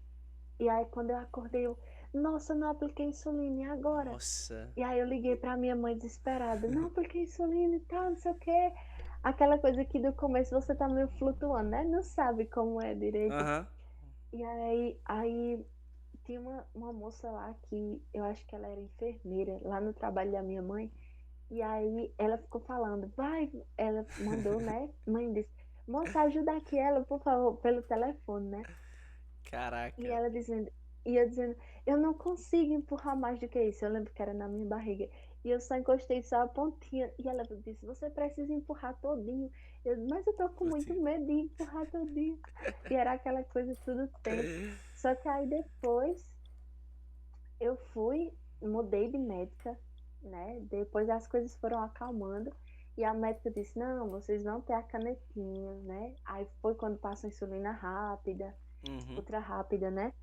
E aí quando eu acordei, nossa, eu não apliquei insulina, e agora? Nossa. E aí eu liguei pra minha mãe desesperada, não, porque insulina e tal, não sei o quê. Aquela coisa que do começo você tá meio flutuando, né? Não sabe como é direito. Aham. E aí tinha uma moça lá que eu acho que ela era enfermeira, lá no trabalho da minha mãe. E aí ela ficou falando, vai, ela mandou, né? Mãe disse, moça, ajuda aqui ela, por favor, pelo telefone, né? E Caraca. ela dizendo, e eu dizendo, eu não consigo empurrar mais do que isso. Eu lembro que era na minha barriga. E eu só encostei só a pontinha. E ela disse, você precisa empurrar todinho. Mas eu tô com muito Putinho. medo de empurrar todinho. E era aquela coisa tudo tenso. Só que aí depois eu mudei de médica, né? Depois as coisas foram acalmando. E a médica disse, não, vocês vão ter a canetinha, né? Aí foi quando passa a insulina rápida, Uhum. ultra rápida, né?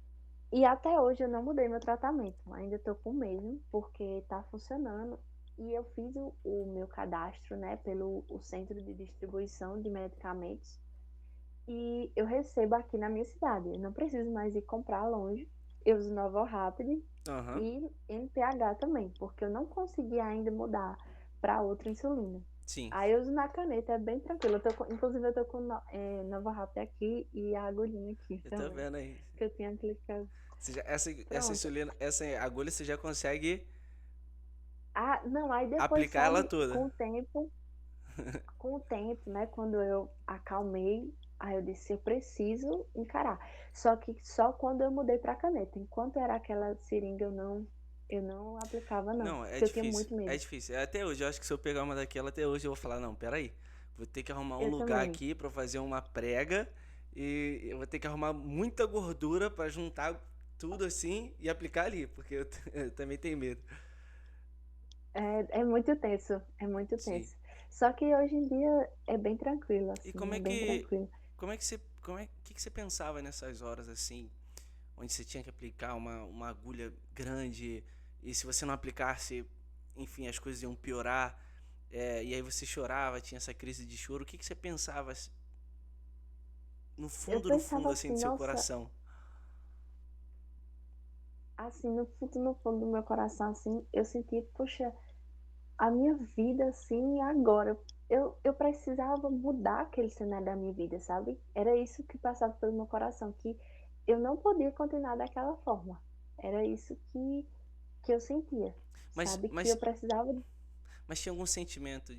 E até hoje eu não mudei meu tratamento, ainda estou com o mesmo, porque está funcionando. E eu fiz o meu cadastro, né, pelo o Centro de Distribuição de Medicamentos. E eu recebo aqui na minha cidade. Eu não preciso mais ir comprar longe. Eu uso Novo Rapid Aham. e NPH também, porque eu não consegui ainda mudar para outra insulina. Sim. Aí eu uso na caneta, é bem tranquilo. Inclusive eu tô com Novo Rapid aqui e a agulhinha aqui Eu tô também, vendo aí. que eu tinha aplicado. Essa Pronto. insulina, essa agulha você já consegue Não, aí depois, aplicar ela sabe, toda. com o tempo, né, quando eu acalmei, aí eu disse, eu preciso encarar. Só que só quando eu mudei para caneta. Enquanto era aquela seringa, eu não aplicava, não, Não, é porque eu tinha difícil. muito É medo. difícil. Até hoje, eu acho que se eu pegar uma daquela até hoje, eu vou falar, não, peraí. Vou ter que arrumar um Eu lugar também. aqui pra fazer uma prega e eu vou ter que arrumar muita gordura pra juntar tudo assim e aplicar ali, porque eu, eu também tenho medo. É muito tenso, é muito Sim. tenso. Só que hoje em dia é bem tranquilo, E assim, é bem tranquilo. que você pensava nessas horas assim, onde você tinha que aplicar uma agulha grande e se você não aplicasse, enfim, as coisas iam piorar, e aí você chorava, tinha essa crise de choro. O que você pensava? no Eu fundo, no fundo, pensava assim, assim, do seu nossa, coração? assim, no fundo do meu coração, assim, eu senti, poxa, a minha vida, assim, agora. Eu precisava mudar aquele cenário da minha vida, sabe? Era isso que passava pelo meu coração, que eu não podia continuar daquela forma. Era isso que eu sentia, Mas, sabe? Que eu mas, precisava. mas tinha algum sentimento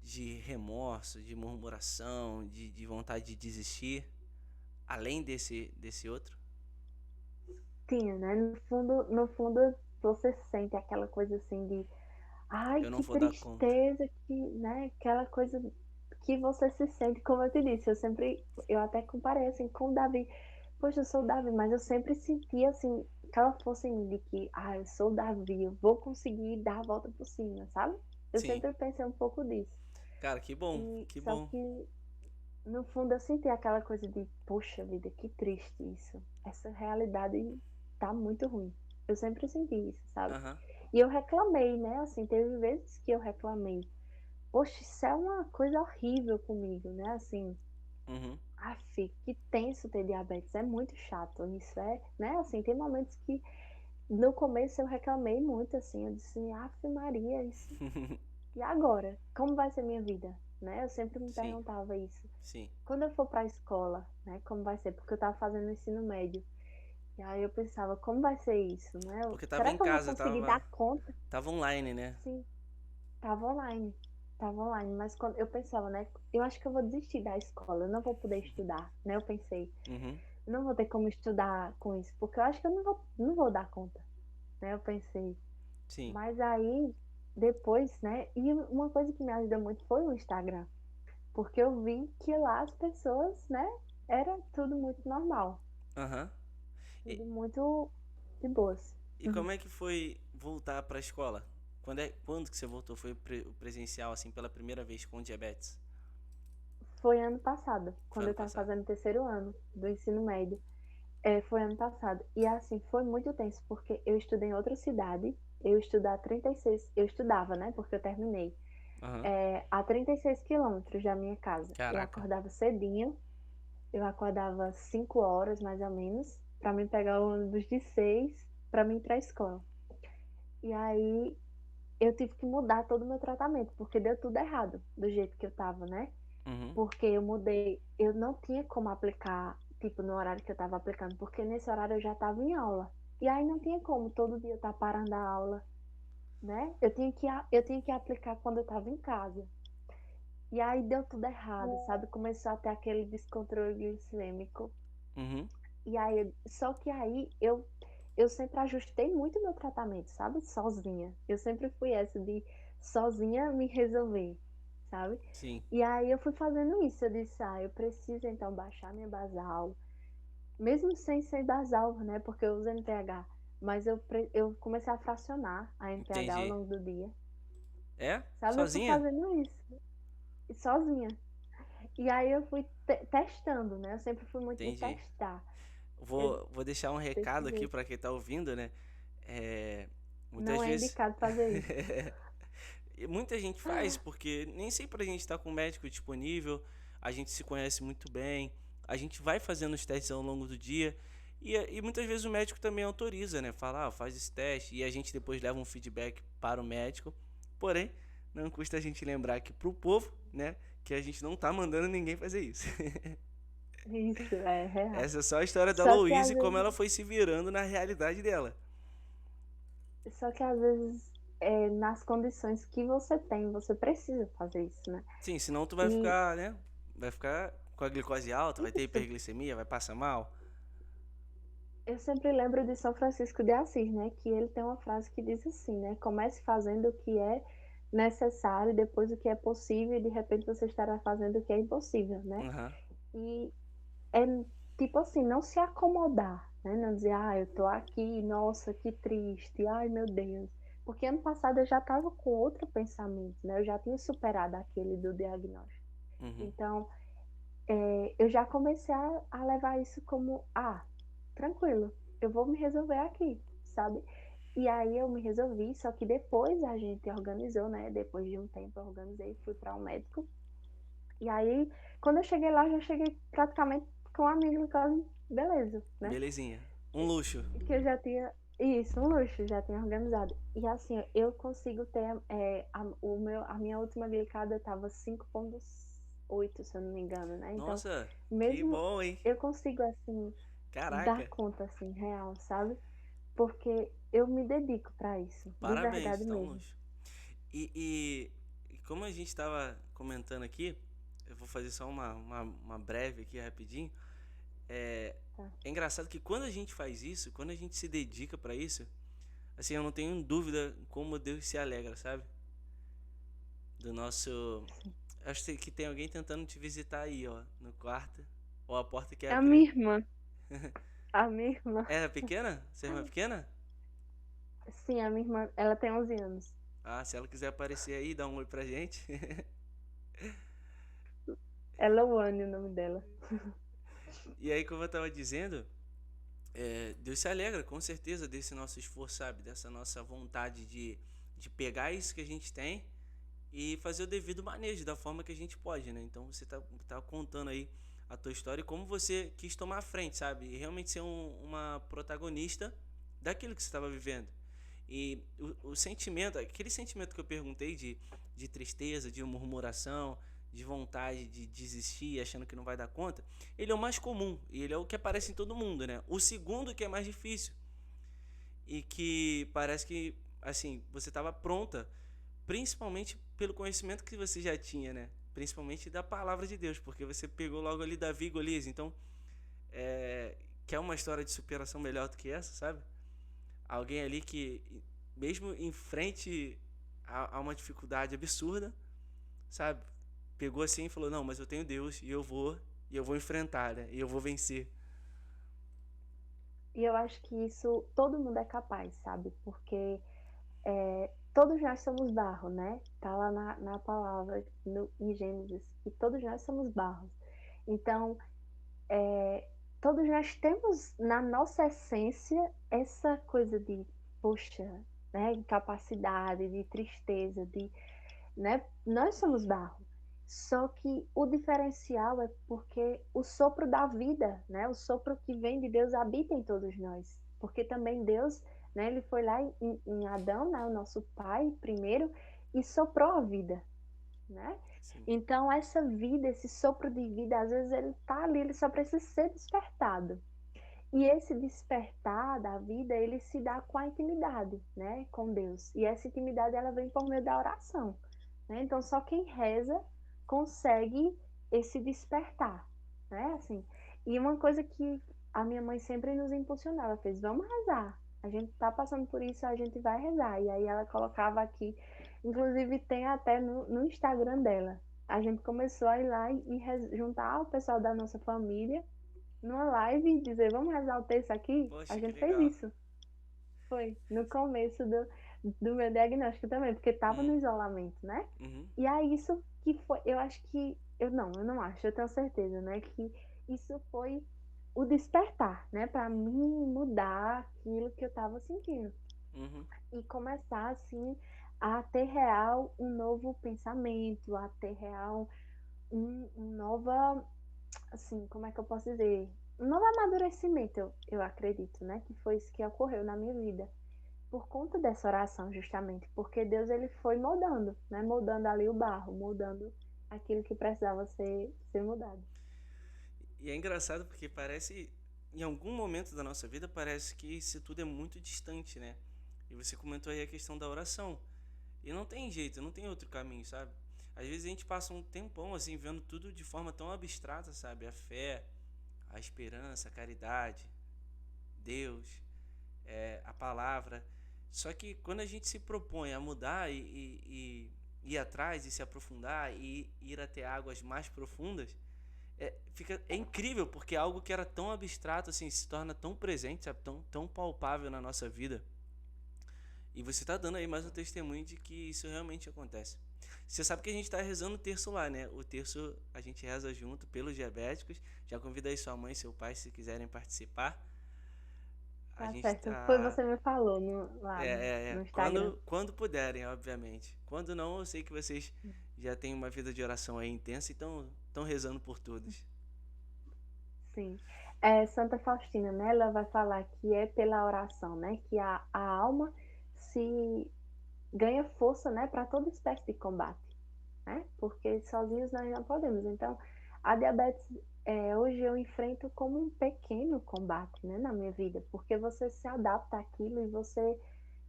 de remorso, de murmuração, de vontade de desistir, além desse outro? Tinha, né? No fundo, você sente aquela coisa assim de, ai, Eu não que vou dar conta. tristeza, que, né? Aquela coisa que você se sente, como eu te disse, eu até comparei assim com o Davi. Poxa, eu sou o Davi, mas eu sempre senti assim, aquela força em mim de que, eu sou o Davi, eu vou conseguir dar a volta por cima, sabe? Eu Sim. sempre pensei um pouco disso. Cara, que bom, E que só bom. que no fundo eu senti aquela coisa de, poxa vida, que triste isso. Essa realidade tá muito ruim. Eu sempre senti isso, sabe? Aham. E eu reclamei, né? Assim, teve vezes que eu reclamei. Poxa, isso é uma coisa horrível comigo, né? Assim, Uhum. que tenso ter diabetes. É muito chato. Isso é, né? Assim, tem momentos que no começo eu reclamei muito, assim. Eu disse, Maria, isso. E agora? Como vai ser minha vida? Né? Eu sempre me Sim, perguntava isso. sim. Quando eu for para a escola, né? Como vai ser? Porque eu estava fazendo ensino médio. E aí eu pensava, como vai ser isso, né? Porque tava Será em que eu vou casa, conseguir dar conta? tava online, né? Sim, tava online. Tava online, mas quando eu pensava, né? Eu acho que eu vou desistir da escola, eu não vou poder estudar, né? Eu pensei, Uhum. eu não vou ter como estudar com isso, porque eu acho que eu não vou dar conta, né? Eu pensei. Sim. Mas aí, depois, né? E uma coisa que me ajudou muito foi o Instagram, porque eu vi que lá as pessoas, né? Era tudo muito normal, Aham. E, tudo muito de boas. e como é que foi voltar pra escola? Quando que você voltou? Foi o presencial, assim, pela primeira vez com diabetes? Foi ano passado, Foi quando eu ano estava passado. fazendo o terceiro ano do ensino médio. Foi ano passado. E assim, foi muito tenso, porque eu estudei em outra cidade. Eu estudava, né? Porque eu terminei. Aham. A 36 quilômetros da minha casa. Eu Caraca. acordava cedinho, eu acordava 5 horas mais ou menos, para mim pegar o ônibus de 6 para mim ir para a escola. E aí eu tive que mudar todo o meu tratamento, porque deu tudo errado do jeito que eu tava, né? Uhum. Porque eu mudei, eu não tinha como aplicar, tipo, no horário que eu estava aplicando, porque nesse horário eu já estava em aula. E aí não tinha como todo dia eu estar parando a aula, né? Eu tinha que aplicar quando eu estava em casa. E aí deu tudo errado, sabe? Começou a ter aquele descontrole glicêmico. Uhum. E aí, só que aí eu sempre ajustei muito meu tratamento, sabe? Sozinha. Eu sempre fui essa de sozinha me resolver, sabe? Sim. E aí eu fui fazendo isso. Eu disse, eu preciso então baixar minha basal, mesmo sem ser basal, né? Porque eu uso NPH. Mas eu comecei a fracionar a NPH ao Entendi. longo do dia, É? sabe? Eu fui Sozinha? fazendo isso, sozinha. E aí eu fui testando, né? Eu sempre fui muito de Entendi. testar. Eu, Vou deixar um desse recado aqui jeito. pra quem tá ouvindo, né? É, muitas Não é vezes. indicado fazer isso. E muita gente faz porque nem sempre a gente tá com o médico disponível, a gente se conhece muito bem, a gente vai fazendo os testes ao longo do dia e muitas vezes o médico também autoriza, né? Fala, faz esse teste e a gente depois leva um feedback para o médico. Porém, não custa a gente lembrar que pro povo, né, que a gente não tá mandando ninguém fazer isso. Isso, é real. Essa é só a história da Só que às Louise e como vezes, ela foi se virando na realidade dela. só que às vezes nas condições que você tem, você precisa fazer isso, né? Sim, senão tu vai E ficar, né? Vai ficar com a glicose alta, vai ter isso, hiperglicemia, vai passar mal. eu sempre lembro de São Francisco de Assis, né? Que ele tem uma frase que diz assim, né? Comece fazendo o que é necessário, depois o que é possível, e de repente você estará fazendo o que é impossível, né? Aham. E é tipo assim, não se acomodar, né? Não dizer, eu tô aqui, nossa, que triste, ai meu Deus. Porque ano passado eu já estava com outro pensamento, né? Eu já tinha superado aquele do diagnóstico. Uhum. Então, eu já comecei a levar isso como, tranquilo, eu vou me resolver aqui, sabe? E aí eu me resolvi, só que depois a gente organizou, né? Depois de um tempo eu organizei, fui para um médico E aí, quando eu cheguei lá, eu já cheguei praticamente com a minha glicose, beleza, né? Belezinha. Um luxo. Que eu já tinha, isso, um luxo, já tinha organizado. E assim, eu consigo ter, a minha última glicada tava 5,8, se eu não me engano, né? Então, Nossa, que mesmo bom, hein? eu consigo, assim, dar Caraca, conta, assim, real, sabe? Porque eu me dedico pra isso, de parabéns, verdade tá um mesmo. luxo. E como a gente estava comentando aqui, eu vou fazer só uma breve aqui rapidinho. É, Tá. é engraçado que quando a gente faz isso, quando a gente se dedica pra isso, assim, eu não tenho dúvida como Deus se alegra, sabe? Do nosso. Acho que tem alguém tentando te visitar aí, ó, no quarto. Ou a porta quer É a abrir. minha irmã, a minha irmã. É pequena? Sua irmã é pequena? Sim, a minha irmã, ela tem 11 anos. Ah, se ela quiser aparecer aí, dá um oi pra gente. É Louane o nome dela. E aí, como eu tava dizendo, Deus se alegra com certeza desse nosso esforço, sabe? Dessa nossa vontade de pegar isso que a gente tem e fazer o devido manejo da forma que a gente pode, né? Então você tá contando aí a tua história e como você quis tomar a frente, sabe? E realmente ser uma protagonista daquilo que você estava vivendo. E o sentimento, aquele sentimento que eu perguntei de tristeza, de murmuração, de vontade de desistir, achando que não vai dar conta, ele é o mais comum e ele é o que aparece em todo mundo, né? O segundo que é mais difícil e que parece que, assim, você estava pronta, principalmente pelo conhecimento que você já tinha, né? Principalmente da palavra de Deus, porque você pegou logo ali Davi e Golias, então, quer uma história de superação melhor do que essa, sabe? Alguém ali que, mesmo em frente a uma dificuldade absurda, sabe? Pegou assim e falou: "Não, mas eu tenho Deus e eu vou enfrentar, né? E eu vou vencer." E eu acho que isso todo mundo é capaz, sabe? Porque todos nós somos barro, né? Tá lá na palavra, em Gênesis, que todos nós somos barro. Então, todos nós temos na nossa essência essa coisa de, poxa, né? Incapacidade, de tristeza, né? Nós somos barro. Só que o diferencial é porque o sopro da vida, né? O sopro que vem de Deus habita em todos nós. Porque também Deus, né? Ele foi lá em Adão, né? O nosso pai primeiro, e soprou a vida, né? Sim. Então essa vida, esse sopro de vida, às vezes ele tá ali, ele só precisa ser despertado. E esse despertar da vida, ele se dá com a intimidade, né, com Deus. E essa intimidade, ela vem por meio da oração, né? Então, só quem reza consegue esse despertar, né? Assim. E uma coisa que a minha mãe sempre nos impulsionava, ela fez, vamos rezar. A gente tá passando por isso, a gente vai rezar. E aí ela colocava aqui, inclusive tem até no Instagram dela. A gente começou a ir lá e juntar o pessoal da nossa família numa live e dizer, vamos rezar o texto aqui? A Poxa, que gente fez legal. isso. Foi no começo do meu diagnóstico também, porque estava no Uhum, isolamento, né? uhum, E aí isso que foi, eu acho que, eu não acho, eu tenho certeza, né? Que isso foi o despertar, né? Para mim mudar aquilo que eu estava sentindo. uhum. E começar, assim, a ter real um novo pensamento, a ter real um nova, assim, como é que eu posso dizer? Um novo amadurecimento, eu acredito, né? Que foi isso que ocorreu na minha vida. Por conta dessa oração, justamente. Porque Deus, ele foi moldando, né? Moldando ali o barro, moldando aquilo que precisava ser mudado. E é engraçado porque parece, em algum momento da nossa vida, parece que isso tudo é muito distante, né? E você comentou aí a questão da oração. E não tem jeito, não tem outro caminho, sabe? Às vezes a gente passa um tempão assim vendo tudo de forma tão abstrata, sabe? A fé, a esperança, a caridade, Deus, a palavra. Só que quando a gente se propõe a mudar e ir atrás e se aprofundar e ir até águas mais profundas, é incrível, porque algo que era tão abstrato assim se torna tão presente, sabe? Tão palpável na nossa vida. E você tá dando aí mais um testemunho de que isso realmente acontece. Você sabe que a gente tá rezando o terço lá, né? O terço a gente reza junto pelos diabéticos. Já convida aí sua mãe e seu pai se quiserem participar. A Tá gente certo. Foi tá. você me falou lá no Instagram. Quando puderem, obviamente. Quando não, eu sei que vocês já têm uma vida de oração aí intensa e estão rezando por todos. Sim. Santa Faustina, né? Ela vai falar que é pela oração, né? Que a alma se ganha força, né? Para toda espécie de combate, né? Porque sozinhos nós não podemos. Então, a diabetes hoje eu enfrento como um pequeno combate, né? Na minha vida, porque você se adapta àquilo e você,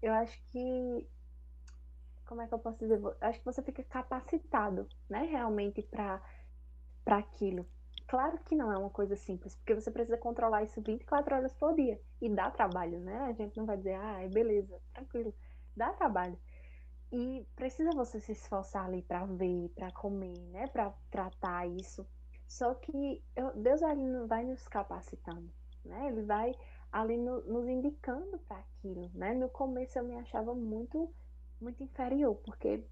eu acho que, como é que eu posso dizer? Acho que você fica capacitado, né? Realmente para aquilo. Claro que não é uma coisa simples, porque você precisa controlar isso 24 horas por dia. E dá trabalho, né? A gente não vai dizer, é beleza, tranquilo. Dá trabalho. E precisa você se esforçar ali para ver, para comer, né? Para tratar isso. Só que Deus vai nos capacitando, né? Ele vai ali nos indicando para aquilo, né? No começo eu me achava muito inferior, porque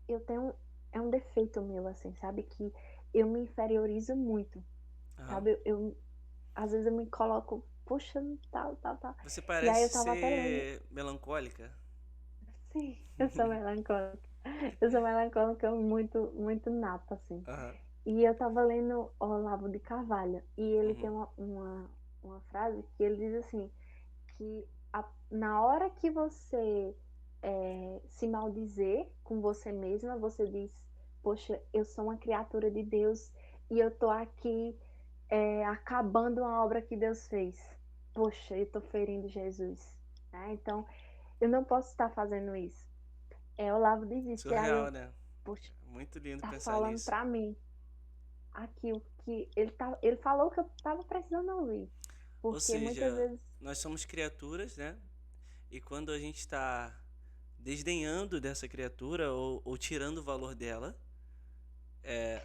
eu tenho é um defeito meu assim, sabe, que eu me inferiorizo muito, Aham. sabe? Às vezes eu me coloco, puxa, tal, tal, tal. Você E aí eu parece tava até lendo, ser melancólica. sim, eu sou melancólica. Eu sou melancólica muito nata assim. Aham. E eu tava lendo Olavo de Carvalho e ele tem Uhum. uma frase que ele diz assim, que na hora que você se maldizer com você mesma, você diz, poxa, eu sou uma criatura de Deus e eu tô aqui acabando uma obra que Deus fez. Poxa, eu tô ferindo Jesus. Né? Então, eu não posso estar fazendo isso. Olavo diz isso, e aí Surreal, eu, né? poxa, Muito lindo tá pensar falando nisso. pra mim aquilo que ele falou que eu tava precisando ouvir. Ou Porque muitas seja, vezes, nós somos criaturas, né? E quando a gente está desdenhando dessa criatura ou tirando o valor dela,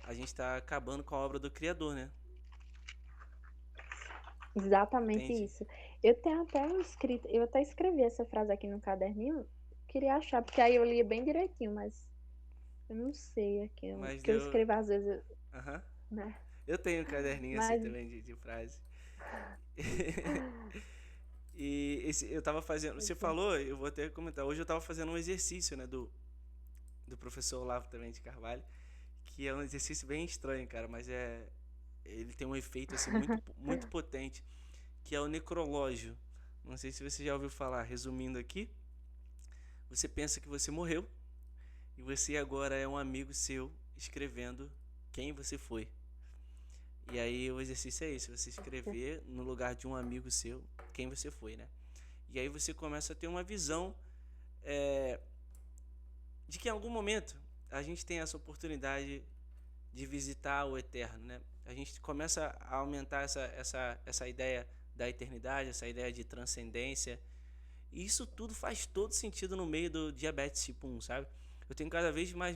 a gente está acabando com a obra do Criador, né? exatamente Entende? isso. Eu tenho até um escrito, eu até escrevi essa frase aqui no caderninho, queria achar, porque aí eu lia bem direitinho, mas eu não sei aqui, Mas que eu deu. escrevo às vezes, Aham. né? Eu tenho um caderninho assim Mas, também de frase. E eu tava fazendo. Você assim, falou, eu vou até comentar. Hoje eu tava fazendo um exercício, né? Do professor Olavo também de Carvalho. Que é um exercício bem estranho, cara. Mas ele tem um efeito assim muito potente. Que é o necrológio. Não sei se você já ouviu falar. Resumindo aqui, você pensa que você morreu. E você agora é um amigo seu escrevendo quem você foi. E aí o exercício é esse, você escrever no lugar de um amigo seu quem você foi, né? E aí você começa a ter uma visão é, de que em algum momento a gente tem essa oportunidade de visitar o eterno, né? A gente começa a aumentar essa ideia da eternidade, essa ideia de transcendência. E isso tudo faz todo sentido no meio do diabetes tipo 1, sabe? Eu tenho cada vez mais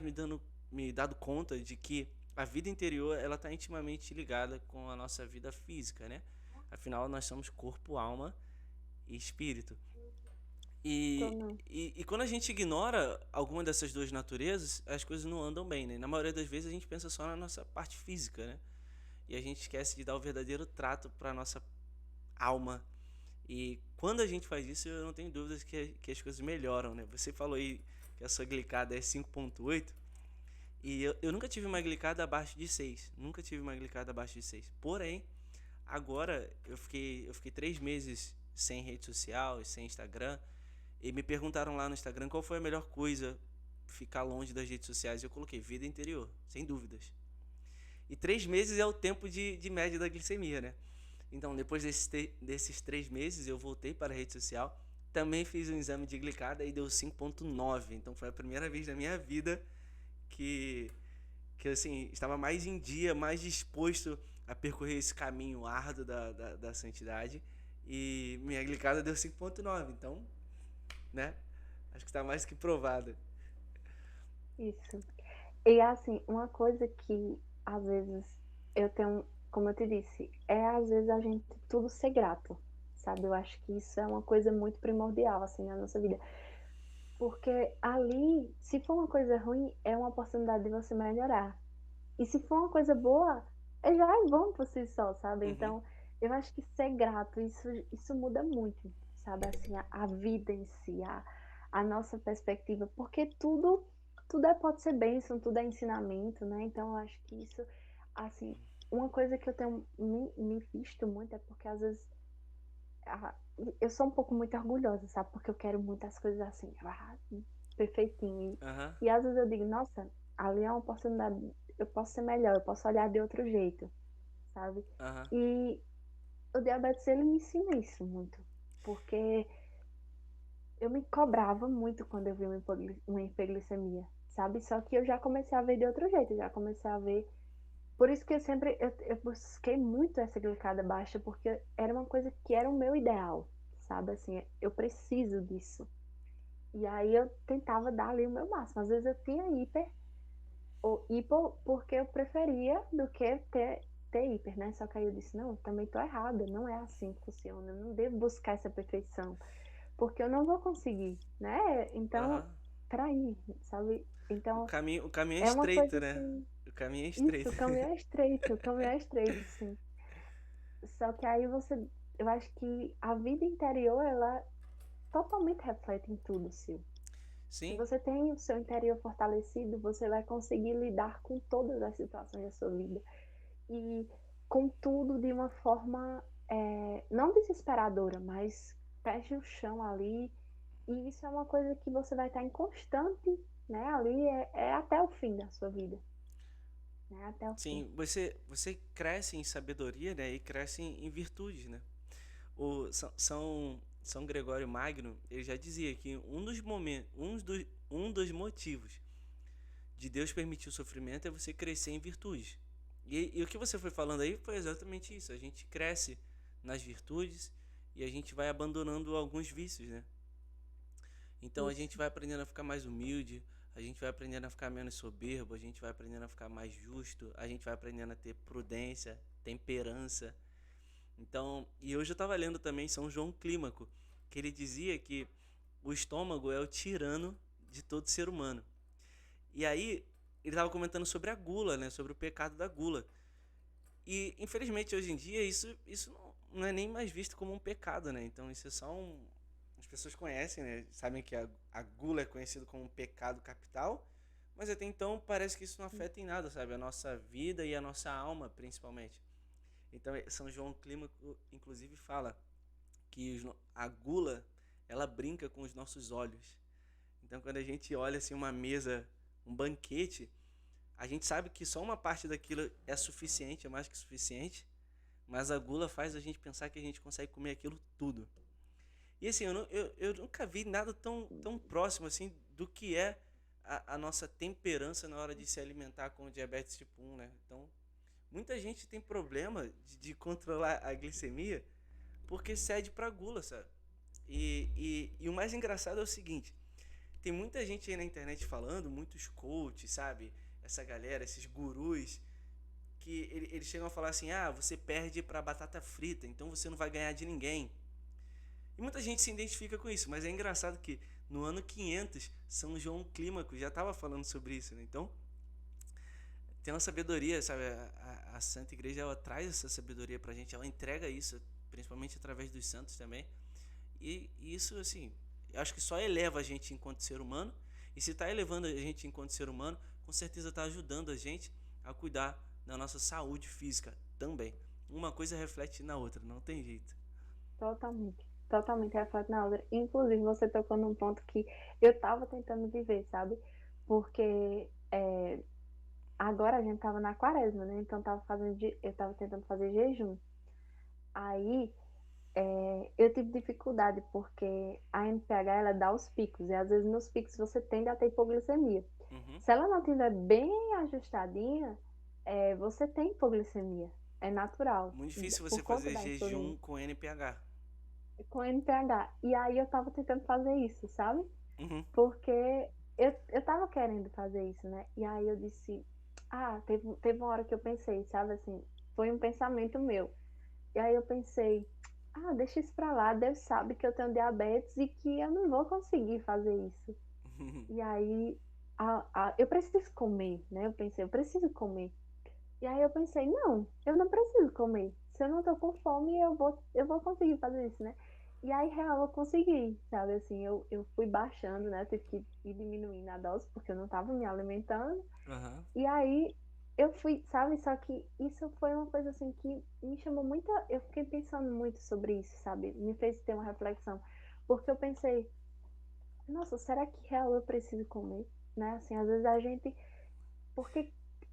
me dado conta de que a vida interior ela está intimamente ligada com a nossa vida física, né? Afinal, nós somos corpo, alma e espírito. tô E, não. e quando a gente ignora alguma dessas duas naturezas, as coisas não andam bem, né? Na maioria das vezes a gente pensa só na nossa parte física, né? E a gente esquece de dar o verdadeiro trato para nossa alma. E quando a gente faz isso, eu não tenho dúvidas que as coisas melhoram, né? Você falou aí que a sua glicada é 5,8 e eu nunca tive uma glicada abaixo de 6. Nunca tive uma glicada abaixo de 6. Porém, agora eu fiquei 3 meses sem rede social, sem Instagram. E me perguntaram lá no Instagram qual foi a melhor coisa ficar longe das redes sociais. Eu coloquei vida interior, sem dúvidas. E 3 meses é o tempo de média da glicemia, né? Então, depois desses 3 meses, eu voltei para a rede social. Também fiz um exame de glicada e deu 5,9. Então, foi a primeira vez na minha vida que, que assim, estava mais em dia, mais disposto a percorrer esse caminho árduo da santidade. E minha glicada deu 5,9. Então, né? Acho que está mais que provado. Isso. E assim, uma coisa que às vezes eu tenho, como eu te disse, às vezes a gente tudo ser grato, sabe? Eu acho que isso é uma coisa muito primordial assim na nossa vida, porque ali, se for uma coisa ruim, é uma oportunidade de você melhorar. E se for uma coisa boa, já é bom por si só, sabe? Uhum. Então, eu acho que ser grato, isso muda muito, sabe? Assim, a vida em si, a nossa perspectiva, porque tudo pode ser bênção, tudo é ensinamento, né? Então, eu acho que isso, assim, uma coisa que eu tenho me visto muito é porque às vezes ah, eu sou um pouco muito orgulhosa, sabe? Porque eu quero muitas coisas assim, perfeitinho. Aham, E às vezes eu digo, nossa, ali é uma oportunidade, eu posso ser melhor, eu posso olhar de outro jeito, sabe? aham. E o diabetes, ele me ensina isso muito, porque eu me cobrava muito quando eu vi uma hiperglicemia, sabe? Só que eu já comecei a ver de outro jeito, já comecei a ver. Por isso que eu busquei muito essa glicada baixa, porque era uma coisa que era o meu ideal, sabe? Assim, eu preciso disso. E aí eu tentava dar ali o meu máximo. Às vezes eu tinha hiper, ou hipo, porque eu preferia do que ter hiper, né? Só que aí eu disse, não, eu também tô errada, não é assim que funciona, eu não devo buscar essa perfeição, porque eu não vou conseguir, né? Então, Aham. peraí, sabe? Então, O caminho é é uma estreito, coisa né? assim, O caminho é isso, estreito. o caminho é estreito, sim. Só que aí eu acho que a vida interior, ela totalmente reflete em tudo, Sil. Se Sim, você tem o seu interior fortalecido, você vai conseguir lidar com todas as situações da sua vida. E com tudo de uma forma, não desesperadora, mas pés no chão ali. E isso é uma coisa que você vai estar em constante, né? Ali é até o fim da sua vida, né? Até o fim. sim. Você cresce em sabedoria, né? E cresce em virtudes, né? São Gregório Magno, ele já dizia que um dos momentos, um dos motivos de Deus permitir o sofrimento é você crescer em virtudes. E o que você foi falando aí foi exatamente isso. A gente cresce nas virtudes e a gente vai abandonando alguns vícios, né? Então a Isso. gente vai aprendendo a ficar mais humilde, a gente vai aprendendo a ficar menos soberbo, a gente vai aprendendo a ficar mais justo, a gente vai aprendendo a ter prudência, temperança. Então, e hoje eu estava lendo também São João Clímaco, que ele dizia que o estômago é o tirano de todo ser humano. E aí ele estava comentando sobre a gula, né, sobre o pecado da gula. E infelizmente hoje em dia isso não é nem mais visto como um pecado, né? Então isso é só um. As pessoas conhecem, né? Sabem que a gula é conhecido como um pecado capital, mas até então parece que isso não afeta em nada, sabe? A nossa vida e a nossa alma, principalmente. Então São João Clímaco, inclusive, fala que a gula ela brinca com os nossos olhos. Então quando a gente olha assim uma mesa, um banquete, a gente sabe que só uma parte daquilo é suficiente, é mais que suficiente, mas a gula faz a gente pensar que a gente consegue comer aquilo tudo. E assim, eu nunca vi nada tão próximo assim do que é a nossa temperança na hora de se alimentar com o diabetes tipo 1, né? Então, muita gente tem problema de controlar a glicemia porque cede pra gula, sabe? E o mais engraçado é o seguinte: tem muita gente aí na internet falando, muitos coaches, sabe? Essa galera, esses gurus, que eles chegam a falar assim: ah, você perde pra batata frita, então você não vai ganhar de ninguém. E muita gente se identifica com isso, mas é engraçado que no ano 500, São João Clímaco já estava falando sobre isso, né? Então, tem uma sabedoria, sabe? A Santa Igreja, ela traz essa sabedoria pra gente, ela entrega isso, principalmente através dos santos também. E isso, assim, eu acho que só eleva a gente enquanto ser humano. E se está elevando a gente enquanto ser humano, com certeza está ajudando a gente a cuidar da nossa saúde física também. Uma coisa reflete na outra, não tem jeito. Totalmente. Totalmente reflete na outra. Inclusive, você tocou num ponto que eu tava tentando viver, sabe? Porque agora a gente tava na quaresma, né? Então eu tava tentando fazer jejum. Aí eu tive dificuldade porque a NPH ela dá os picos e às vezes nos picos você tende a ter hipoglicemia. Uhum. Se ela não estiver bem ajustadinha, você tem hipoglicemia. É natural, Muito difícil você por conta fazer da insulina. jejum com NPH. Com NPH. E aí eu tava tentando fazer isso, sabe? Uhum. Porque eu tava querendo fazer isso, né? E aí eu disse, teve uma hora que eu pensei, sabe assim, foi um pensamento meu. E aí eu pensei, deixa isso pra lá, Deus sabe que eu tenho diabetes e que eu não vou conseguir fazer isso. E aí eu preciso comer, né? Eu pensei, eu preciso comer. E aí eu pensei, não, eu não preciso comer. se eu não tô com fome, eu vou conseguir fazer isso, né? E aí, real, eu consegui, sabe? Assim, eu fui baixando, né? Eu tive que ir diminuindo a dose, porque eu não tava me alimentando. Aham. E aí, eu fui, sabe? Só que isso foi uma coisa, assim, que me chamou muita... Eu fiquei pensando muito sobre isso, sabe? Me fez ter uma reflexão. Porque eu pensei, nossa, será que real eu preciso comer? Né? Assim, às vezes a gente... Porque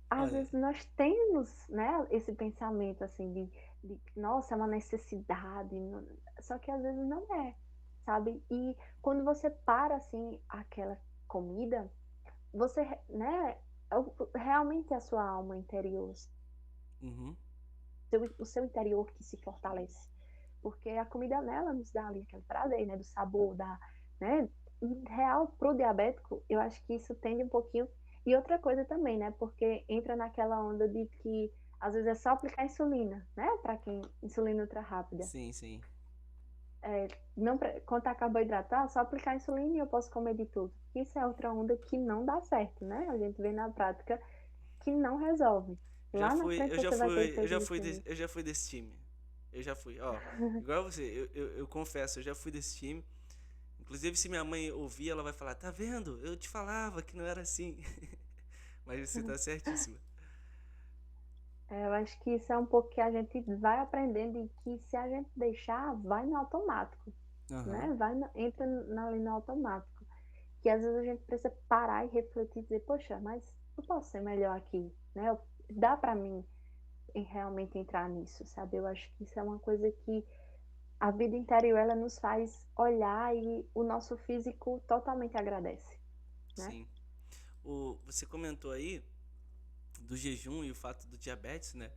às Olha, vezes nós temos, né, esse pensamento assim nossa, é uma necessidade, só que às vezes não é, sabe? E quando você para assim aquela comida, você, né, realmente é a sua alma interior, uhum, o seu interior que se fortalece. Porque a comida nela nos dá ali aquele prazer, né, do sabor, né? E real pro diabético, eu acho que isso tende um pouquinho. E outra coisa também, né? Porque entra naquela onda de que às vezes é só aplicar insulina, né? Para quem insulina ultra rápida. sim, sim. É, não, quando tá carboidrato, só aplicar insulina e eu posso comer de tudo. Isso é outra onda que não dá certo, né? A gente vê na prática que não resolve. Já Lá na fui, frente eu já você vai ter fui, efeito glicêmico. eu já fui desse time. Eu já fui, ó. Igual você, eu confesso, eu já fui desse time. Inclusive, se minha mãe ouvir, ela vai falar: Tá vendo? Eu te falava que não era assim. Mas você tá certíssima. É, eu acho que isso é um pouco que a gente vai aprendendo e que se a gente deixar, vai no automático, Aham. né? Entra ali no automático. Que às vezes a gente precisa parar e refletir e dizer, poxa, mas eu posso ser melhor aqui, né? Dá para mim realmente entrar nisso, sabe? Eu acho que isso é uma coisa que a vida interior ela nos faz olhar e o nosso físico totalmente agradece, né? Sim. Você comentou aí do jejum e o fato do diabetes, né?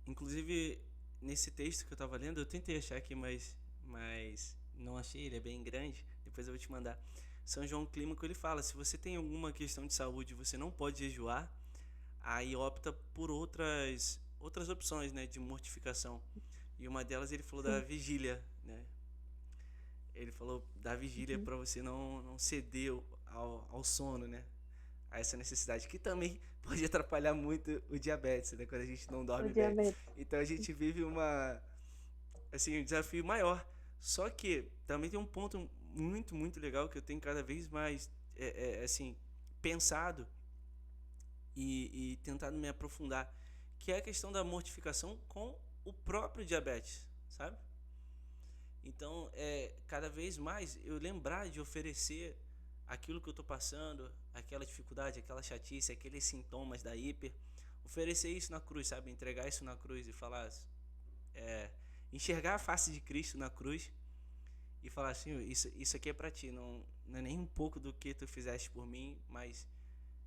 Inclusive, nesse texto que eu tava lendo, eu tentei achar aqui, mas não achei, ele é bem grande. Depois eu vou te mandar. São João Clímaco, ele fala: se você tem alguma questão de saúde e você não pode jejuar, aí opta por outras opções, né, de mortificação. E uma delas ele falou da Sim. vigília, né? Ele falou da vigília Uhum. para você não ceder ao sono, né? A essa necessidade, que também pode atrapalhar muito o diabetes, né? Quando a gente não O dorme bem. diabetes. Então a gente vive um desafio maior. Só que também tem um ponto muito, muito legal que eu tenho cada vez mais, assim, pensado e tentado me aprofundar, que é a questão da mortificação com o próprio diabetes, sabe? Então, cada vez mais eu lembrar de oferecer aquilo que eu estou passando, aquela dificuldade, aquela chatice, aqueles sintomas da hiper, oferecer isso na cruz, sabe? Entregar isso na cruz e falar, é, enxergar a face de Cristo na cruz e falar assim, isso aqui é para ti, não é nem um pouco do que tu fizeste por mim, mas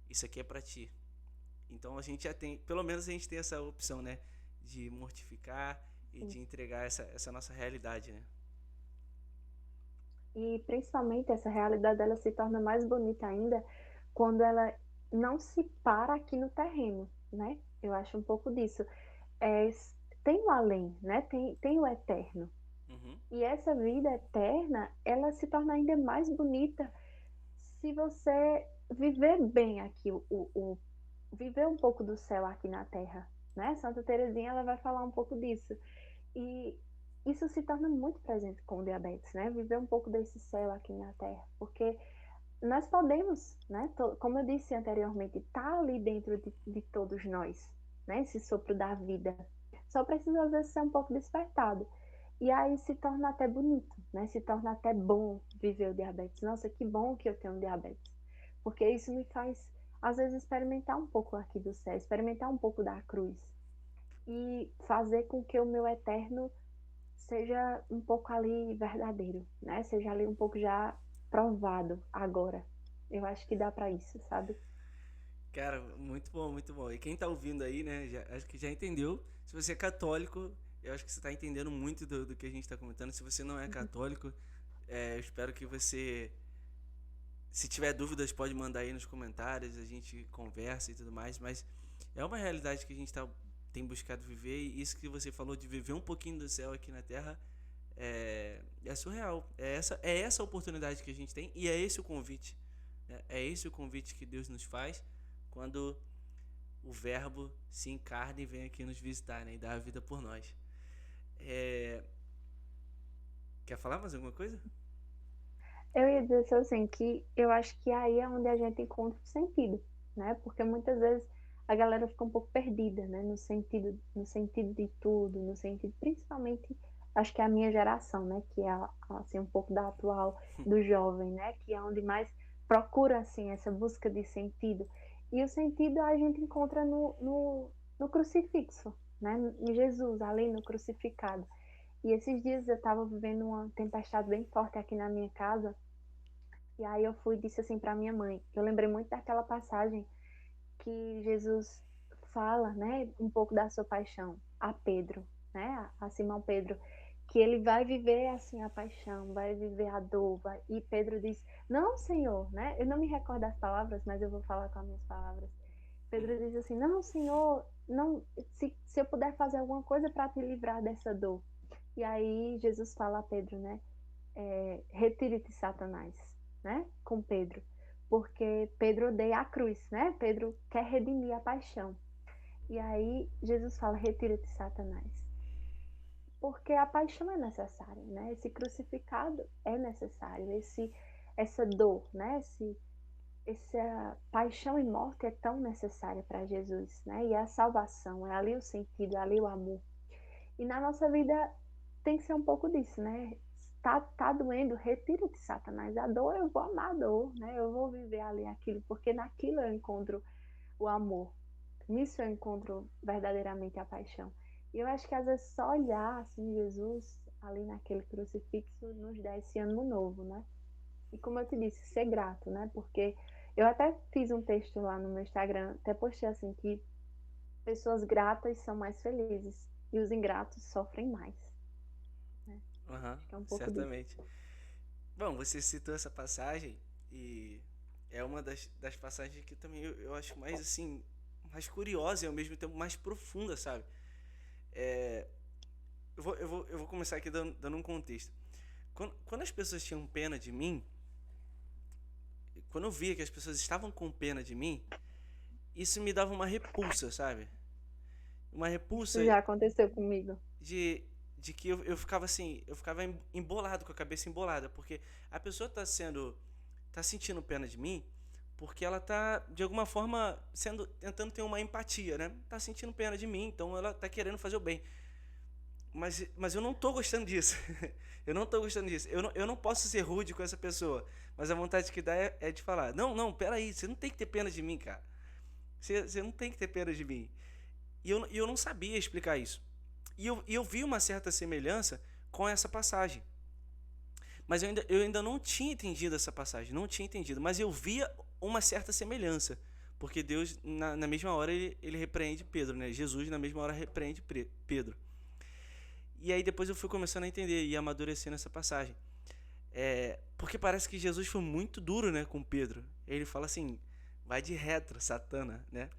isso aqui é para ti. Então a gente já tem, pelo menos a gente tem essa opção, né? De mortificar e Sim. de entregar essa nossa realidade, né? E principalmente essa realidade dela se torna mais bonita ainda quando ela não se para aqui no terreno, né? Eu acho um pouco disso. É, tem o além, né? Tem o eterno. Uhum. E essa vida eterna, ela se torna ainda mais bonita se você viver bem aqui, viver um pouco do céu aqui na Terra, né? Santa Teresinha, ela vai falar um pouco disso. E isso se torna muito presente com o diabetes, né? Viver um pouco desse céu aqui na Terra, porque nós podemos, né? Como eu disse anteriormente, tá ali dentro de todos nós, né? Esse sopro da vida. Só precisa às vezes ser um pouco despertado. E aí se torna até bonito, né? Se torna até bom viver o diabetes. Nossa, que bom que eu tenho diabetes. Porque isso me faz, às vezes, experimentar um pouco aqui do céu, experimentar um pouco da cruz. E fazer com que o meu eterno seja um pouco ali verdadeiro, né? Seja ali um pouco já provado agora. Eu acho que dá para isso, sabe? Cara, muito bom, muito bom. E quem tá ouvindo aí, né, acho que já entendeu. Se você é católico, eu acho que você tá entendendo muito do que a gente tá comentando. Se você não é Uhum. católico, eu espero que você, se tiver dúvidas, pode mandar aí nos comentários, a gente conversa e tudo mais. Mas é uma realidade que a gente tem buscado viver. E isso que você falou de viver um pouquinho do céu aqui na Terra é surreal. É essa oportunidade que a gente tem e é esse o convite. Né? É esse o convite que Deus nos faz quando o Verbo se encarna e vem aqui nos visitar, né? E dá a vida por nós. É, quer falar mais alguma coisa? Eu ia dizer só assim, que eu acho que aí é onde a gente encontra o sentido, né? Porque muitas vezes a galera fica um pouco perdida, né? No sentido de tudo, no sentido, principalmente, acho que é a minha geração, né? Que é, assim, um pouco da atual, do jovem, né? Que é onde mais procura, assim, essa busca de sentido. E o sentido a gente encontra no crucifixo, né? Em Jesus, ali no crucificado. E esses dias eu estava vivendo uma tempestade bem forte aqui na minha casa, e aí eu fui e disse assim para minha mãe. Eu lembrei muito daquela passagem que Jesus fala, né, um pouco da sua paixão a Pedro, né, a Simão Pedro, que ele vai viver assim a paixão, vai viver a dor, e Pedro diz: "Não, Senhor", né? Eu não me recordo das palavras, mas eu vou falar com as minhas palavras. Pedro diz assim: "Não, Senhor, não, se eu puder fazer alguma coisa para te livrar dessa dor". E aí Jesus fala a Pedro, né? Retire-te, Satanás, né? Com Pedro. Porque Pedro odeia a cruz, né? Pedro quer redimir a paixão. E aí Jesus fala: retira-te, Satanás. Porque a paixão é necessária, né? Esse crucificado é necessário. Essa dor, né? Essa paixão e morte é tão necessária para Jesus, né? E a salvação, é ali o sentido, é ali o amor. E na nossa vida tem que ser um pouco disso, né? Tá doendo, retira-te, Satanás. A dor, eu vou amar a dor, né? Eu vou viver ali aquilo, porque naquilo eu encontro o amor. Nisso eu encontro verdadeiramente a paixão. E eu acho que às vezes só olhar assim Jesus ali naquele crucifixo nos dá esse ânimo novo, né? E como eu te disse, ser grato, né? Porque eu até fiz um texto lá no meu Instagram, até postei assim que pessoas gratas são mais felizes e os ingratos sofrem mais, né? Aham, Acho que é um pouco disso. certamente. Bom, você citou essa passagem e é uma das passagens que também eu acho mais assim, mais curiosa e ao mesmo tempo mais profunda, sabe? É, eu vou começar aqui dando um contexto. Quando as pessoas tinham pena de mim, quando eu via que as pessoas estavam com pena de mim, isso me dava uma repulsa, sabe? Uma repulsa Isso já aconteceu comigo. de, de que eu ficava assim, eu ficava embolado, com a cabeça embolada, porque a pessoa tá sentindo pena de mim, porque ela tá, de alguma forma, tentando ter uma empatia, né? Tá sentindo pena de mim, então ela tá querendo fazer o bem. Mas eu não tô gostando disso. Eu não tô gostando disso. Eu não posso ser rude com essa pessoa. Mas a vontade que dá é de falar: não, não, peraí, você não tem que ter pena de mim, cara. Você não tem que ter pena de mim. E eu não sabia explicar isso. E eu vi uma certa semelhança com essa passagem. Mas eu ainda não tinha entendido essa passagem, não tinha entendido. Mas eu via uma certa semelhança. Porque Deus, na mesma hora, ele repreende Pedro, né? Jesus, na mesma hora, repreende Pedro. E aí depois eu fui começando a entender e amadurecer nessa passagem. Porque parece que Jesus foi muito duro, né, com Pedro. Ele fala assim: vai de retro, Satana, né?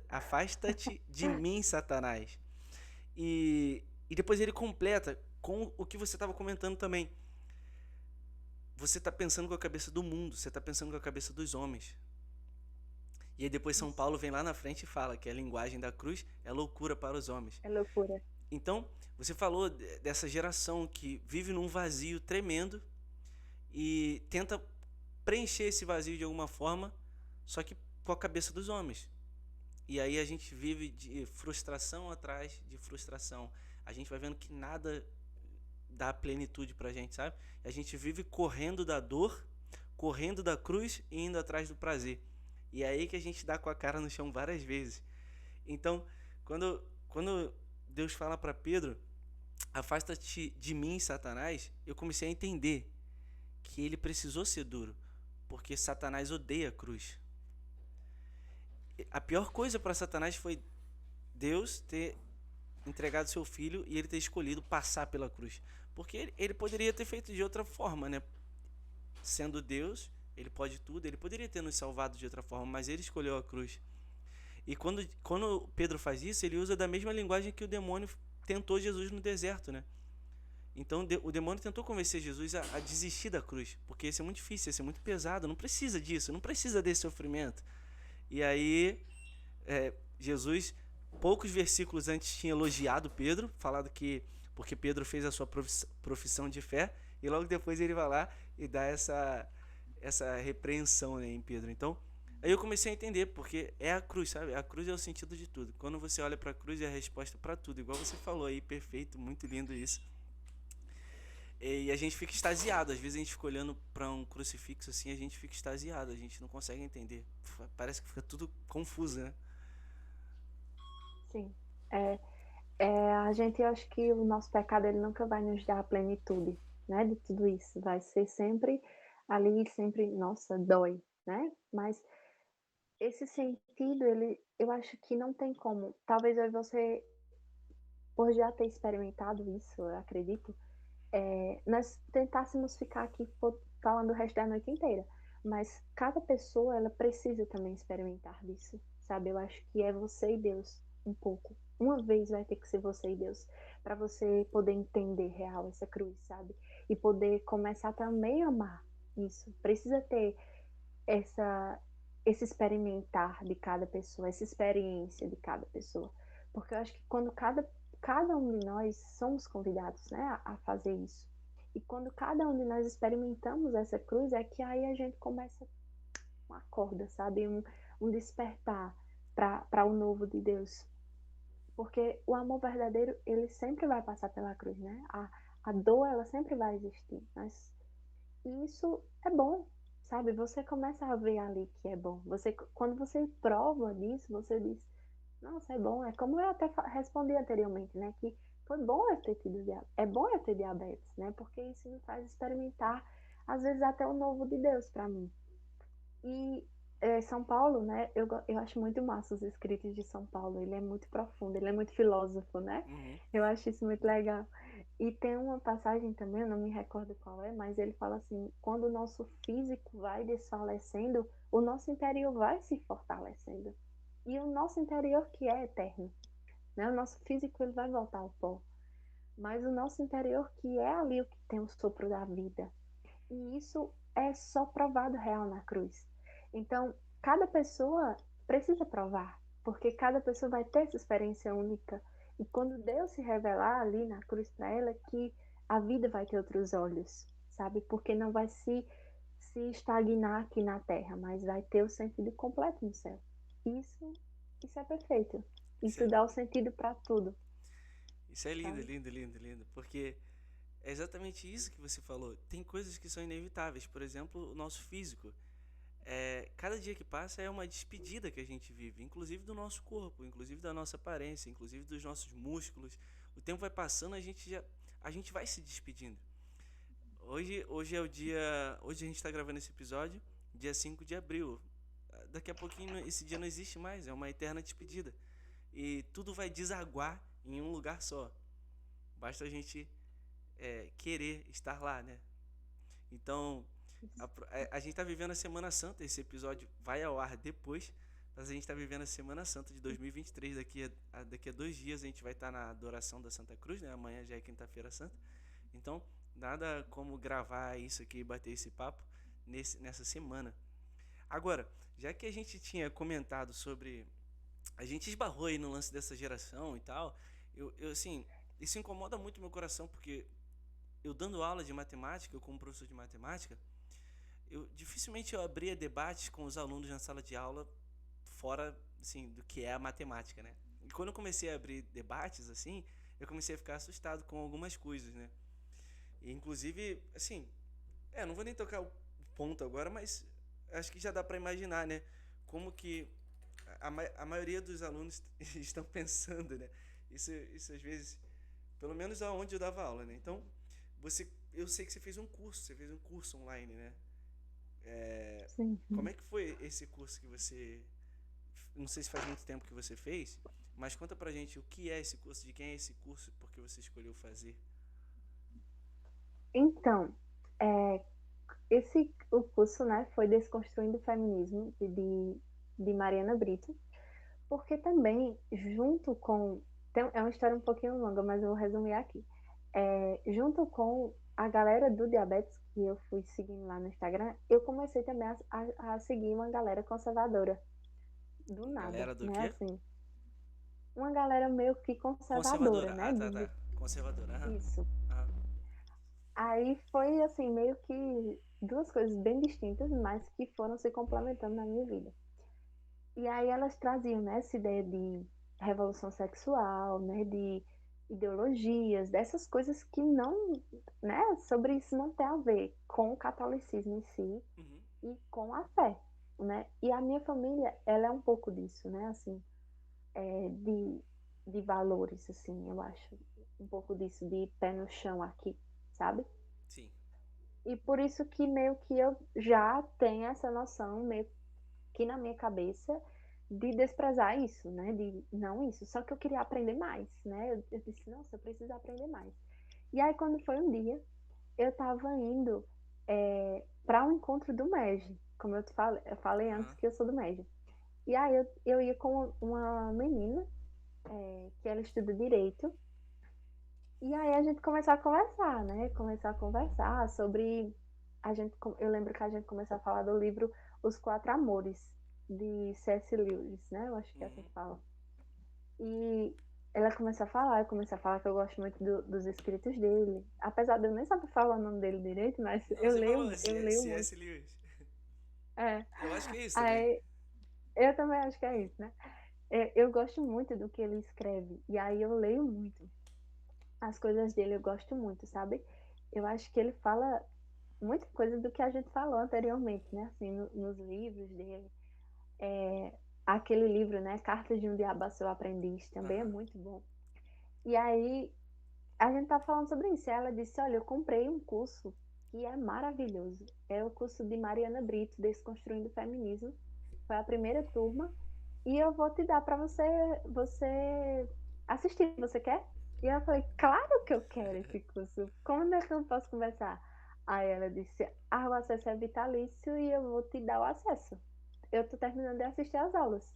Afasta-te de mim, Satanás. E depois ele completa com o que você estava comentando também. Você está pensando com a cabeça do mundo, você está pensando com a cabeça dos homens. E aí depois São Isso Paulo vem lá na frente e fala que a linguagem da cruz é loucura para os homens. é loucura. Então, você falou dessa geração que vive num vazio tremendo e tenta preencher esse vazio de alguma forma, só que com a cabeça dos homens. E aí a gente vive de frustração atrás de frustração. A gente vai vendo que nada dá plenitude pra gente, sabe? A gente vive correndo da dor, correndo da cruz e indo atrás do prazer. E é aí que a gente dá com a cara no chão várias vezes. Então, quando Deus fala para Pedro: afasta-te de mim, Satanás, eu comecei a entender que ele precisou ser duro, porque Satanás odeia a cruz. A pior coisa para Satanás foi Deus ter entregado seu filho e ele ter escolhido passar pela cruz. Porque ele poderia ter feito de outra forma, né? Sendo Deus, ele pode tudo, ele poderia ter nos salvado de outra forma, mas ele escolheu a cruz. E quando Pedro faz isso, ele usa da mesma linguagem que o demônio tentou Jesus no deserto, né? Então o demônio tentou convencer Jesus a desistir da cruz, porque isso é muito difícil, isso é muito pesado, não precisa disso, não precisa desse sofrimento. E aí, Jesus, poucos versículos antes, tinha elogiado Pedro, falado que porque Pedro fez a sua profissão de fé e logo depois ele vai lá e dá essa repreensão, né, em Pedro. Então, aí eu comecei a entender, porque é a cruz, sabe? A cruz é o sentido de tudo. Quando você olha para a cruz é a resposta para tudo, igual você falou aí, perfeito, muito lindo isso. E a gente fica extasiado, às vezes a gente fica olhando para um crucifixo assim, a gente fica extasiado, a gente não consegue entender. Parece que fica tudo confuso, né? Sim. É, a gente, eu acho que o nosso pecado ele nunca vai nos dar a plenitude, né, de tudo isso. Vai ser sempre ali, sempre, nossa, dói, né? Mas esse sentido, eu acho que não tem como. Talvez eu e você, por já ter experimentado isso, eu acredito, nós tentássemos ficar aqui falando o resto da noite inteira. Mas cada pessoa, ela precisa também experimentar disso, sabe? Eu acho que é você e Deus, um pouco. Uma vez vai ter que ser você e Deus, para você poder entender real essa cruz, sabe? E poder começar também a amar isso. Precisa ter essa, esse experimentar de cada pessoa, essa experiência de cada pessoa. Porque eu acho que quando cada um de nós somos convidados, né, a fazer isso. E quando cada um de nós experimentamos essa cruz, é que aí a gente começa uma corda, sabe? Um despertar para o novo de Deus. Porque o amor verdadeiro, ele sempre vai passar pela cruz, né? A dor, ela sempre vai existir. Mas e isso é bom, sabe? Você começa a ver ali que é bom. Quando você prova disso, você diz, nossa, é bom. É como eu até respondi anteriormente, né? Que foi bom eu ter tido é bom eu ter diabetes, né? Porque isso me faz experimentar, às vezes, até o novo de Deus para mim. E São Paulo, né? Eu acho muito massa os escritos de São Paulo. Ele é muito profundo, ele é muito filósofo, né? Uhum. Eu acho isso muito legal. E tem uma passagem também, eu não me recordo qual é, mas ele fala assim: quando o nosso físico vai desfalecendo, o nosso interior vai se fortalecendo. E o nosso interior que é eterno, né? O nosso físico ele vai voltar ao pó, mas o nosso interior que é ali o que tem o sopro da vida. E isso é só provado real na cruz. Então, cada pessoa precisa provar, porque cada pessoa vai ter essa experiência única. E quando Deus se revelar ali na cruz para ela, que a vida vai ter outros olhos, sabe? Porque não vai se estagnar aqui na terra, mas vai ter o sentido completo no céu. Isso, isso é perfeito. Isso Isso é, dá o sentido para tudo, isso é lindo, sabe? lindo, lindo, lindo. Porque é exatamente isso que você falou. Tem coisas que são inevitáveis. Por exemplo, o nosso físico. Cada dia que passa é uma despedida que a gente vive, inclusive do nosso corpo, inclusive da nossa aparência, inclusive dos nossos músculos. O tempo vai passando, a gente vai se despedindo. Hoje é o dia, hoje a gente está gravando esse episódio, dia 5 de abril. Daqui a pouquinho esse dia não existe mais, é uma eterna despedida. E tudo vai desaguar em um lugar só. Basta a gente querer estar lá, né? Então, a gente está vivendo a Semana Santa. Esse episódio vai ao ar depois, mas a gente está vivendo a Semana Santa de 2023. Daqui a 2 dias a gente vai estar na adoração da Santa Cruz, né? Amanhã já é Quinta-feira Santa. Então, nada como gravar isso aqui e bater esse papo nessa semana. Agora, já que a gente tinha comentado sobre. A gente esbarrou aí no lance dessa geração e tal. Assim, isso incomoda muito meu coração, porque eu dando aula de matemática, eu como professor de matemática, dificilmente eu abria debates com os alunos na sala de aula fora, assim, do que é a matemática, né? E quando eu comecei a abrir debates, assim, eu comecei a ficar assustado com algumas coisas, né? E, inclusive, assim, não vou nem tocar o ponto agora, mas acho que já dá para imaginar, né? Como que a maioria dos alunos estão pensando, né? Isso às vezes, pelo menos aonde eu dava aula, né? Então, eu sei que você fez um curso online, né? Sim. Como é que foi esse curso que você, não sei se faz muito tempo que você fez, mas conta pra gente o que é esse curso, de quem é esse curso, por que você escolheu fazer. Então, é, o curso, né, foi Desconstruindo o Feminismo, de Mariana Brito, porque também, junto com. É uma história um pouquinho longa, mas eu vou resumir aqui. Junto com a galera do diabetes, que eu fui seguindo lá no Instagram, eu comecei também a seguir uma galera conservadora. Do nada, Galera do né? quê? Assim, uma galera meio que conservadora, Conservadora. né? Ah, tá, tá. Conservadora, aham. Isso. Aham. Aí foi assim, meio que duas coisas bem distintas, mas que foram se complementando na minha vida. E aí elas traziam, né, essa ideia de revolução sexual, né, de ideologias, dessas coisas que não, né, sobre isso não tem a ver com o catolicismo em si Uhum. e com a fé, né? E a minha família, ela é um pouco disso, né, assim, de valores, assim, eu acho, um pouco disso, de pé no chão aqui, sabe? Sim. E por isso que meio que eu já tenho essa noção, meio que na minha cabeça, de desprezar isso, né? De não isso. Só que eu queria aprender mais, né? Eu disse, nossa, eu preciso aprender mais. E aí, quando foi um dia, eu estava indo para um encontro do MEG, como eu falei antes Aham. que eu sou do MEG. E aí eu ia com uma menina que ela estuda direito. E aí a gente começou a conversar, né? Começar a conversar sobre eu lembro que a gente começou a falar do livro Os Quatro Amores de C.S. Lewis, né? Eu acho que é assim Uhum. que fala. E ela começou a falar, eu comecei a falar que eu gosto muito dos escritos dele. Apesar de eu nem saber falar o nome dele direito, mas Não, você falou eu leio muito. C.S. Lewis. É. Eu acho que é isso também. Aí eu também acho que é isso, né? Eu gosto muito do que ele escreve. E aí eu leio muito. As coisas dele eu gosto muito, sabe? Eu acho que ele fala muita coisa do que a gente falou anteriormente, né? Assim, nos livros dele. Aquele livro, né? Cartas de um Diabo a Seu Aprendiz, também é Aham. muito bom. E aí, a gente tá falando sobre isso. E ela disse, olha, eu comprei um curso que é maravilhoso. É o curso de Mariana Brito, Desconstruindo o Feminismo. Foi a primeira turma. E eu vou te dar para você assistir. Você quer? E eu falei, claro que eu quero esse curso. Como é que eu posso conversar? Aí ela disse, o acesso é vitalício e eu vou te dar o acesso. Eu tô terminando de assistir às aulas.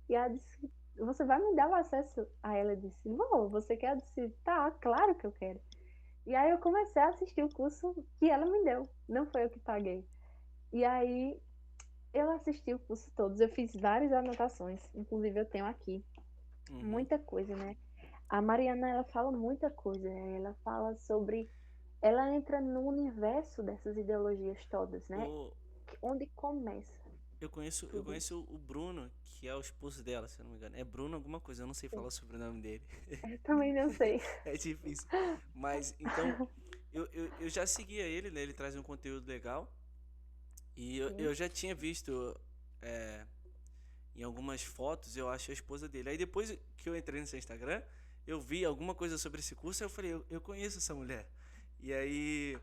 E ela disse, você vai me dar o acesso? Aí ela disse, vou, você quer? Eu disse, tá, claro que eu quero. E aí eu comecei a assistir o curso que ela me deu. Não foi eu que paguei. E aí eu assisti o curso todos, eu fiz várias anotações, inclusive eu tenho aqui Uhum. muita coisa, né? A Mariana, ela fala muita coisa, né? Ela fala sobre, ela entra no universo dessas ideologias todas, né? O, Onde começa eu tudo isso. conheço o Bruno, que é o esposo dela, se eu não me engano. É Bruno alguma coisa, eu não sei Sim. falar o sobrenome dele. Eu também não sei. É difícil. Mas, então, eu já seguia ele, né? Ele traz um conteúdo legal. E Sim. eu já tinha visto é, em algumas fotos, eu acho a esposa dele. Aí depois que eu entrei no seu Instagram, eu vi alguma coisa sobre esse curso, aí eu falei, eu conheço essa mulher. E aí,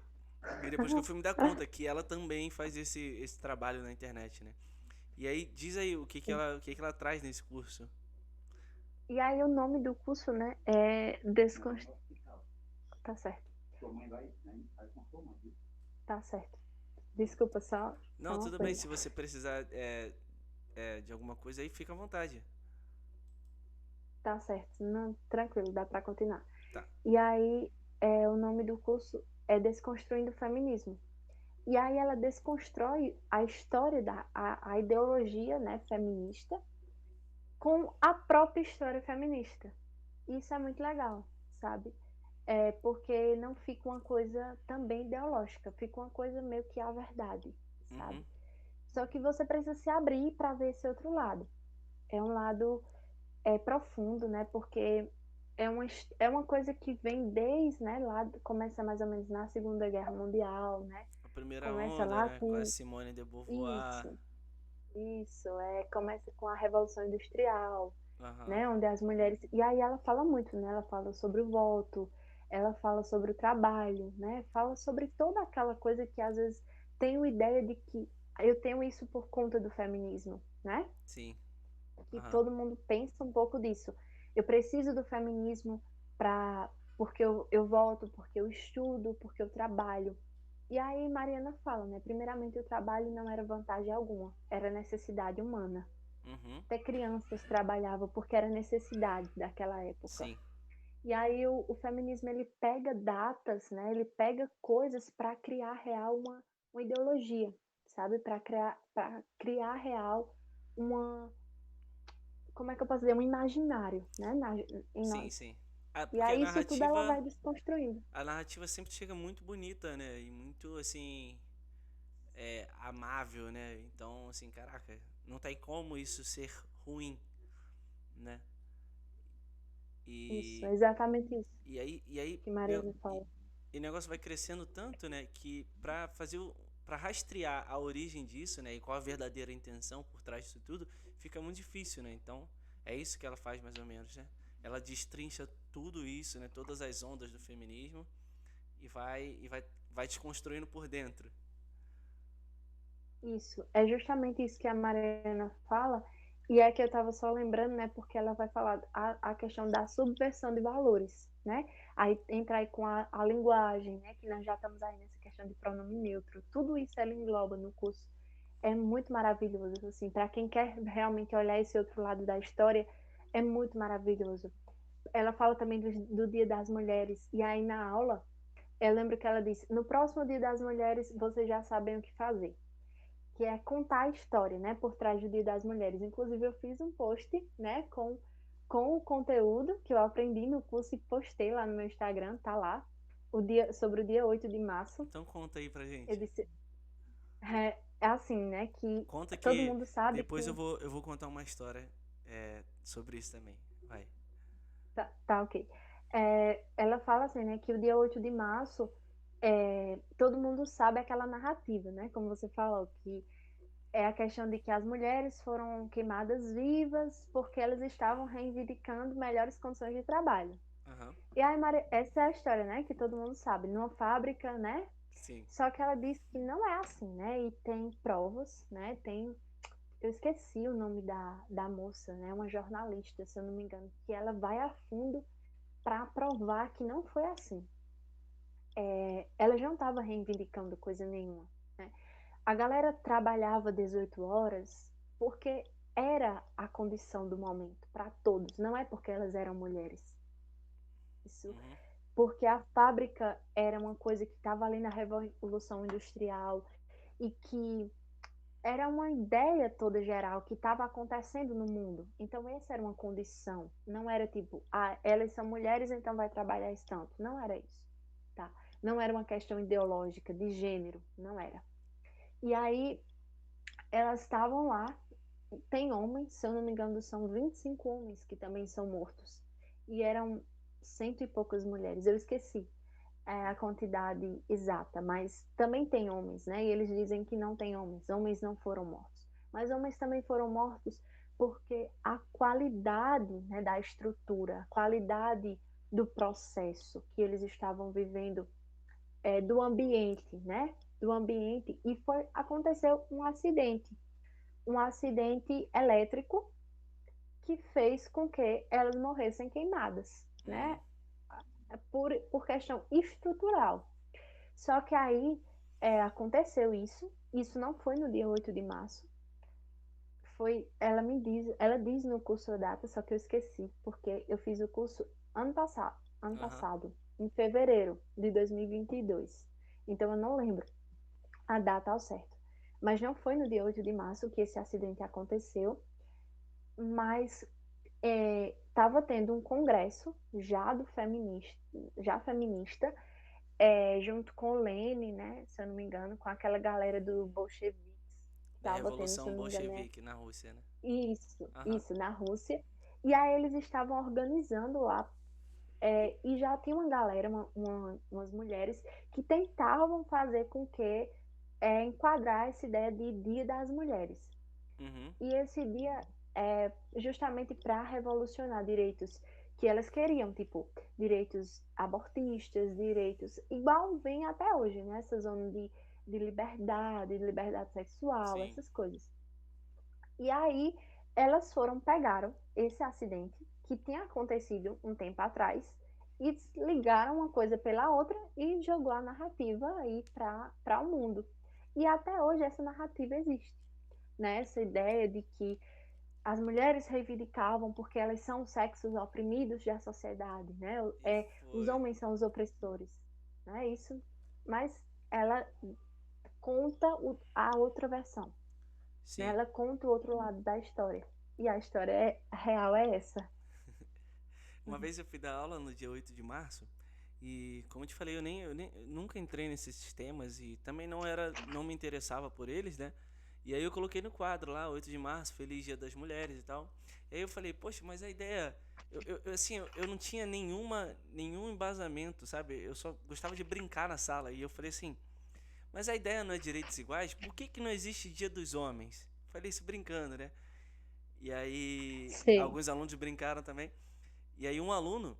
e depois que eu fui me dar conta que ela também faz esse trabalho na internet, né? E aí, diz aí Sim. o que que ela traz nesse curso. E aí o nome do curso, né, é Desconstrução. Tá certo, tá certo. Desculpa, só Não, uma tudo bem, coisa. se você precisar de alguma coisa aí, fica à vontade. Tá certo, não, tranquilo, dá pra continuar. Tá. E aí, o nome do curso é Desconstruindo o Feminismo. E aí ela desconstrói a história a ideologia, né, feminista com a própria história feminista. Isso é muito legal, sabe? Porque não fica uma coisa também ideológica, fica uma coisa meio que a verdade, sabe? Uhum. Só que você precisa se abrir para ver esse outro lado. É um lado profundo, né? Porque é uma coisa que vem desde, né? Lá começa mais ou menos na Segunda Guerra Mundial, né? A primeira Começa onda, lá né? Com a com Simone de Beauvoir. isso, começa com a Revolução Industrial, Aham. né? Onde as mulheres e aí ela fala muito, né? Ela fala sobre o voto, ela fala sobre o trabalho, né? Fala sobre toda aquela coisa que às vezes tenho ideia de que eu tenho isso por conta do feminismo, né? Sim. Que Aham. todo mundo pensa um pouco disso. Eu preciso do feminismo para porque eu volto, porque eu estudo, porque eu trabalho. E aí Mariana fala, né? Primeiramente, o trabalho não era vantagem alguma, era necessidade humana. Uhum. Até crianças trabalhavam porque era necessidade daquela época. Sim. E aí o feminismo ele pega datas, né? Ele pega coisas para criar real uma ideologia, sabe? Para criar real uma como é que eu posso dizer, um imaginário, né, em Sim, nós. sim. Ah, E porque aí isso tudo ela vai desconstruindo. a narrativa sempre chega muito bonita, né? E muito, assim, amável, né? Então, assim, caraca, não tem como isso ser ruim, né? Isso, E, é exatamente isso e aí, que Mariana fala. e o negócio vai crescendo tanto, né? Que pra rastrear a origem disso, né? E qual a verdadeira intenção por trás disso tudo, fica muito difícil, né? Então, é isso que ela faz mais ou menos, né? Ela destrincha tudo isso, né? Todas as ondas do feminismo e vai desconstruindo por dentro. Isso, é justamente isso que a Mariana fala, e é que eu estava só lembrando, né, porque ela vai falar a questão da subversão de valores, né? Aí entra aí com a linguagem, né, que nós já estamos aí nessa questão de pronome neutro, tudo isso ela engloba no curso. É muito maravilhoso, assim, para quem quer realmente olhar esse outro lado da história, é muito maravilhoso. Ela fala também do Dia das Mulheres, e aí na aula, eu lembro que ela disse, no próximo Dia das Mulheres, vocês já sabem o que fazer, que é contar a história, né, por trás do Dia das Mulheres. Inclusive, eu fiz um post, né, com o conteúdo que eu aprendi no curso e postei lá no meu Instagram, tá lá, sobre o dia 8 de março. Então conta aí pra Eu gente. disse, é assim, né, que Conta todo que mundo sabe depois eu que... vou, eu vou contar uma história sobre isso também. Vai. Tá, ok. Ela fala assim, né, que o dia 8 de março, todo mundo sabe aquela narrativa, né, como você falou, que é a questão de que as mulheres foram queimadas vivas porque elas estavam reivindicando melhores condições de trabalho. Aham. E aí, essa é a história, né, que todo mundo sabe, numa fábrica, né? Sim. Só que ela diz que não é assim, né? E tem provas, né? Eu esqueci o nome da moça, né? Uma jornalista, se eu não me engano, que ela vai a fundo para provar que não foi assim. Ela já não estava reivindicando coisa nenhuma, né? A galera trabalhava 18 horas porque era a condição do momento para todos, não é porque elas eram mulheres. Isso Uhum. porque a fábrica era uma coisa que estava ali na Revolução Industrial e que era uma ideia toda geral que estava acontecendo no mundo. Então, essa era uma condição. Não era tipo, elas são mulheres, então vai trabalhar esse tanto. Não era isso, tá? Não era uma questão ideológica, de gênero, não era. E aí, elas estavam lá, tem homens, se eu não me engano, são 25 homens que também são mortos. E eram cento e poucas mulheres. Eu esqueci a quantidade exata, mas também tem homens, né? E eles dizem que não tem homens. Homens não foram mortos. Mas homens também foram mortos porque a qualidade, né, da estrutura, a qualidade do processo que eles estavam vivendo, do ambiente, né? Do ambiente, e aconteceu um acidente elétrico que fez com que elas morressem queimadas, Uhum. né? Por questão estrutural. Só que aí aconteceu isso não foi no dia 8 de março, ela diz no curso a data, só que eu esqueci, porque eu fiz o curso ano Aham. passado, em fevereiro de 2022. Então eu não lembro a data ao certo. Mas não foi no dia 8 de março que esse acidente aconteceu, mas estava tendo um congresso já feminista, junto com o Lênin, né, se eu não me engano, com aquela galera do bolcheviques, Da estava tendo, se Revolução eu não me engano, Bolchevique na Rússia, né? Aham. isso, na Rússia, e aí eles estavam organizando lá, e já tinha uma galera, umas mulheres, que tentavam fazer com que enquadrar essa ideia de Dia das Mulheres. Uhum. E esse dia é justamente para revolucionar direitos que elas queriam, tipo, direitos abortistas, direitos, igual vem até hoje, né? Essa zona de liberdade sexual, Sim. essas coisas. E aí elas pegaram esse acidente que tinha acontecido um tempo atrás e ligaram uma coisa pela outra e jogou a narrativa aí para o mundo. E até hoje essa narrativa existe, né? Essa ideia de que as mulheres reivindicavam porque elas são os sexos oprimidos da sociedade, né? E Os foi. homens são os opressores, né? Isso, mas ela conta a outra versão, né? Sim. Ela conta o outro lado da história. E a história real é essa. uma vez eu fui dar aula no dia 8 de março e, como eu te falei, eu nunca entrei nesses temas e também não me interessava por eles, né? E aí eu coloquei no quadro lá, 8 de março, Feliz Dia das Mulheres e tal. E aí eu falei, poxa, mas a ideia, assim, eu não tinha nenhum embasamento, sabe? Eu só gostava de brincar na sala e eu falei assim, mas a ideia não é direitos iguais? Por que que não existe Dia dos Homens? Falei isso brincando, né? E aí Sei. alguns alunos brincaram também. E aí um aluno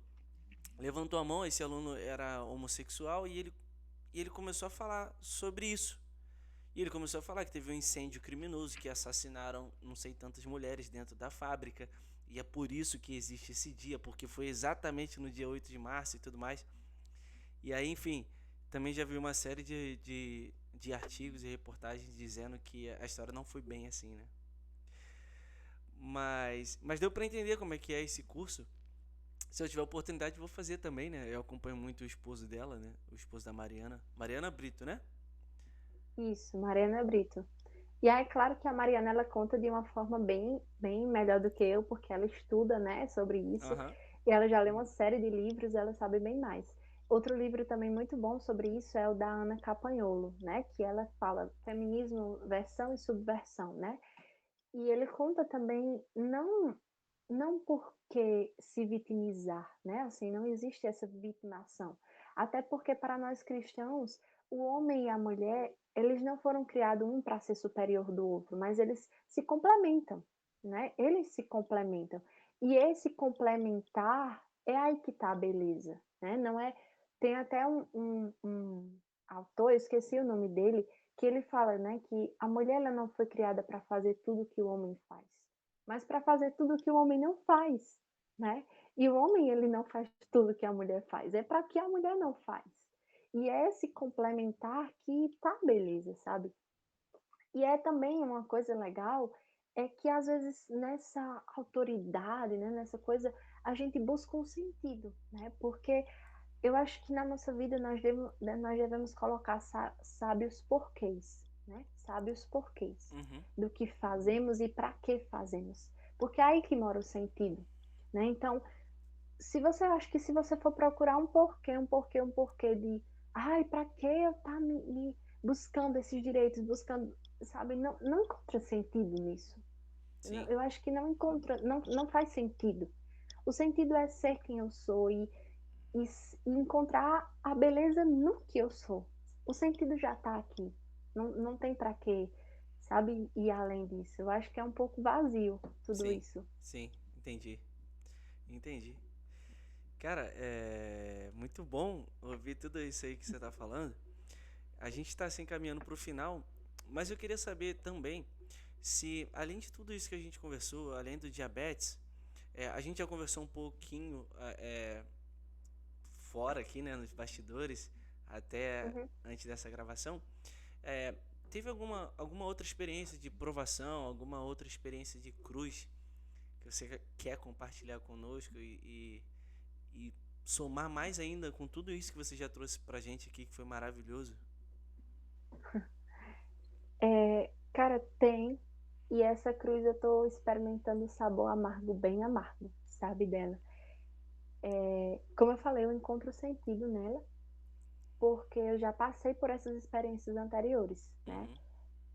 levantou a mão, esse aluno era homossexual e ele começou a falar sobre isso. E ele começou a falar que teve um incêndio criminoso, que assassinaram não sei tantas mulheres dentro da fábrica. E é por isso que existe esse dia, porque foi exatamente no dia 8 de março e tudo mais. E aí, enfim, também já vi uma série de artigos e reportagens dizendo que a história não foi bem assim, né? Mas deu pra entender como é que é esse curso. Se eu tiver oportunidade, eu vou fazer também, né? Eu acompanho muito o esposo dela, né? O esposo da Mariana. Mariana Brito, né? Isso, Mariana Brito. E aí, claro que a Mariana ela conta de uma forma bem melhor do que eu, porque ela estuda, né, sobre isso, Aham. e ela já leu uma série de livros, ela sabe bem mais. Outro livro também muito bom sobre isso é o da Ana Campagnolo, né, que ela fala feminismo, versão e subversão, né? E ele conta também não porque se vitimizar, né? Assim, não existe essa vitimação. Até porque para nós cristãos, o homem e a mulher, eles não foram criados um para ser superior do outro, mas eles se complementam, né? Eles se complementam. E esse complementar é aí que está a beleza, né? Não é. Tem até um autor, eu esqueci o nome dele, que ele fala, né, que a mulher ela não foi criada para fazer tudo que o homem faz, mas para fazer tudo que o homem não faz, né? E o homem ele não faz tudo que a mulher faz, é para que a mulher não faz. E é esse complementar que tá beleza, sabe? E é também uma coisa legal é que às vezes nessa autoridade, né, nessa coisa, a gente busca um sentido, né? Porque eu acho que na nossa vida nós devemos colocar, sabe, os porquês, né? Sabe os porquês Uhum. do que fazemos e para que fazemos. Porque é aí que mora o sentido, né? Então, se você acha que se você for procurar um porquê de, ai, para que eu tá me buscando esses direitos, buscando, sabe, não encontra sentido nisso. Sim, Eu acho que não encontra, não faz sentido. O sentido é ser quem eu sou e encontrar a beleza no que eu sou. O sentido já está aqui. Não tem para quê, sabe, ir além disso. Eu acho que é um pouco vazio tudo sim, isso. sim. Entendi. Entendi. Cara, é muito bom ouvir tudo isso aí que você tá falando. A gente tá assim caminhando pro final, mas eu queria saber também se, além de tudo isso que a gente conversou, além do diabetes, a gente já conversou um pouquinho fora aqui, né, nos bastidores, até Uhum. antes dessa gravação. É, teve alguma outra experiência de provação, alguma outra experiência de cruz que você quer compartilhar conosco e somar mais ainda com tudo isso que você já trouxe pra gente aqui, que foi maravilhoso? Cara, tem. E essa cruz eu tô experimentando o sabor amargo, bem amargo, sabe, dela. Como eu falei, eu encontro sentido nela, porque eu já passei por essas experiências anteriores, né?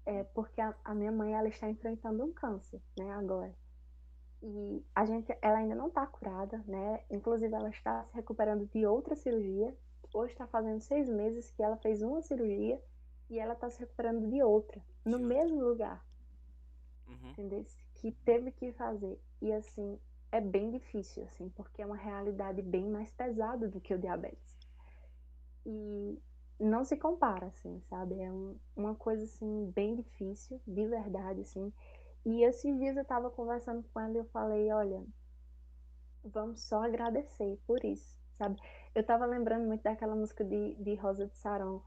Uhum. Porque a minha mãe, ela está enfrentando um câncer, né, agora. E ela ainda não está curada, né? Inclusive, ela está se recuperando de outra cirurgia. Hoje está fazendo 6 meses que ela fez uma cirurgia e ela está se recuperando de outra, no De outra. mesmo lugar, Uhum. entendeu? Que teve que fazer. E assim, é bem difícil, assim, porque é uma realidade bem mais pesada do que o diabetes. E não se compara, assim, sabe? É uma coisa, assim, bem difícil, de verdade, assim. E esses dias eu tava conversando com ela e eu falei, olha, vamos só agradecer por isso, sabe? Eu tava lembrando muito daquela música de Rosa de Saron,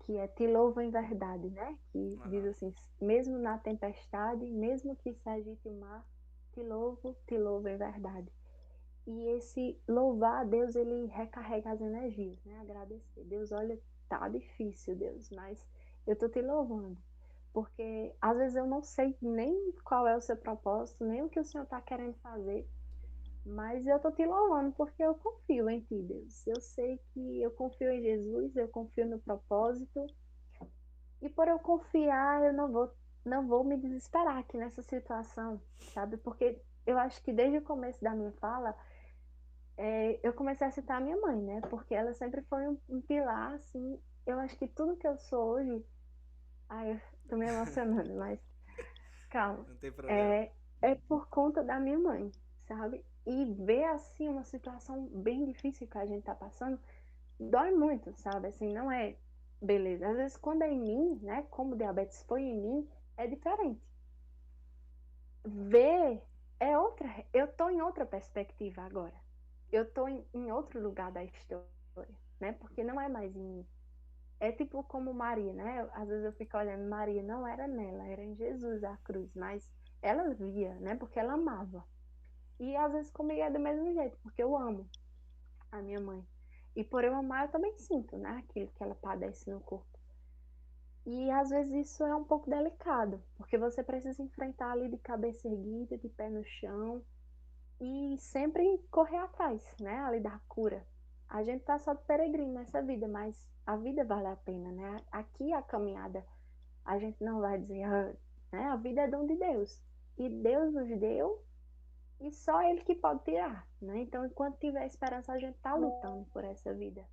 que é Te Louvo em Verdade, né? Que diz Aham. assim, mesmo na tempestade, mesmo que se agite o mar, te louvo em verdade. E esse louvar a Deus, ele recarrega as energias, né? Agradecer. Deus, olha, tá difícil, Deus, mas eu tô te louvando. Porque às vezes eu não sei nem qual é o seu propósito, nem o que o Senhor está querendo fazer, Mas eu tô te louvando porque eu confio em ti, Deus. Eu sei que eu confio em Jesus, eu confio no propósito. E por eu confiar, eu não vou me desesperar aqui nessa situação, sabe? Porque eu acho que desde o começo da minha fala, eu comecei a citar a minha mãe, né? Porque ela sempre foi um pilar, assim. Eu acho que tudo que eu sou hoje. Ai, eu tô me emocionando, mas calma. Não tem problema. É por conta da minha mãe, sabe? E ver assim uma situação bem difícil que a gente tá passando, dói muito, sabe? Assim, não é beleza. Às vezes quando é em mim, né? Como o diabetes foi em mim, é diferente. Ver é outra. Eu tô em outra perspectiva agora. Eu tô em outro lugar da história, né? Porque não é mais em mim. É tipo como Maria, né? Às vezes eu fico olhando, Maria não era nela, era em Jesus a cruz, mas ela via, né? Porque ela amava. E às vezes comigo é do mesmo jeito, porque eu amo a minha mãe. E por eu amar, eu também sinto, né? Aquilo que ela padece no corpo. E às vezes isso é um pouco delicado, porque você precisa enfrentar ali de cabeça erguida, de pé no chão, e sempre correr atrás, né? Ali da cura. A gente tá só de peregrino nessa vida, mas a vida vale a pena, né? Aqui a caminhada, a gente não vai dizer, né? A vida é dom de Deus. E Deus nos deu e só Ele que pode tirar, né? Então, enquanto tiver esperança, a gente tá lutando por essa vida.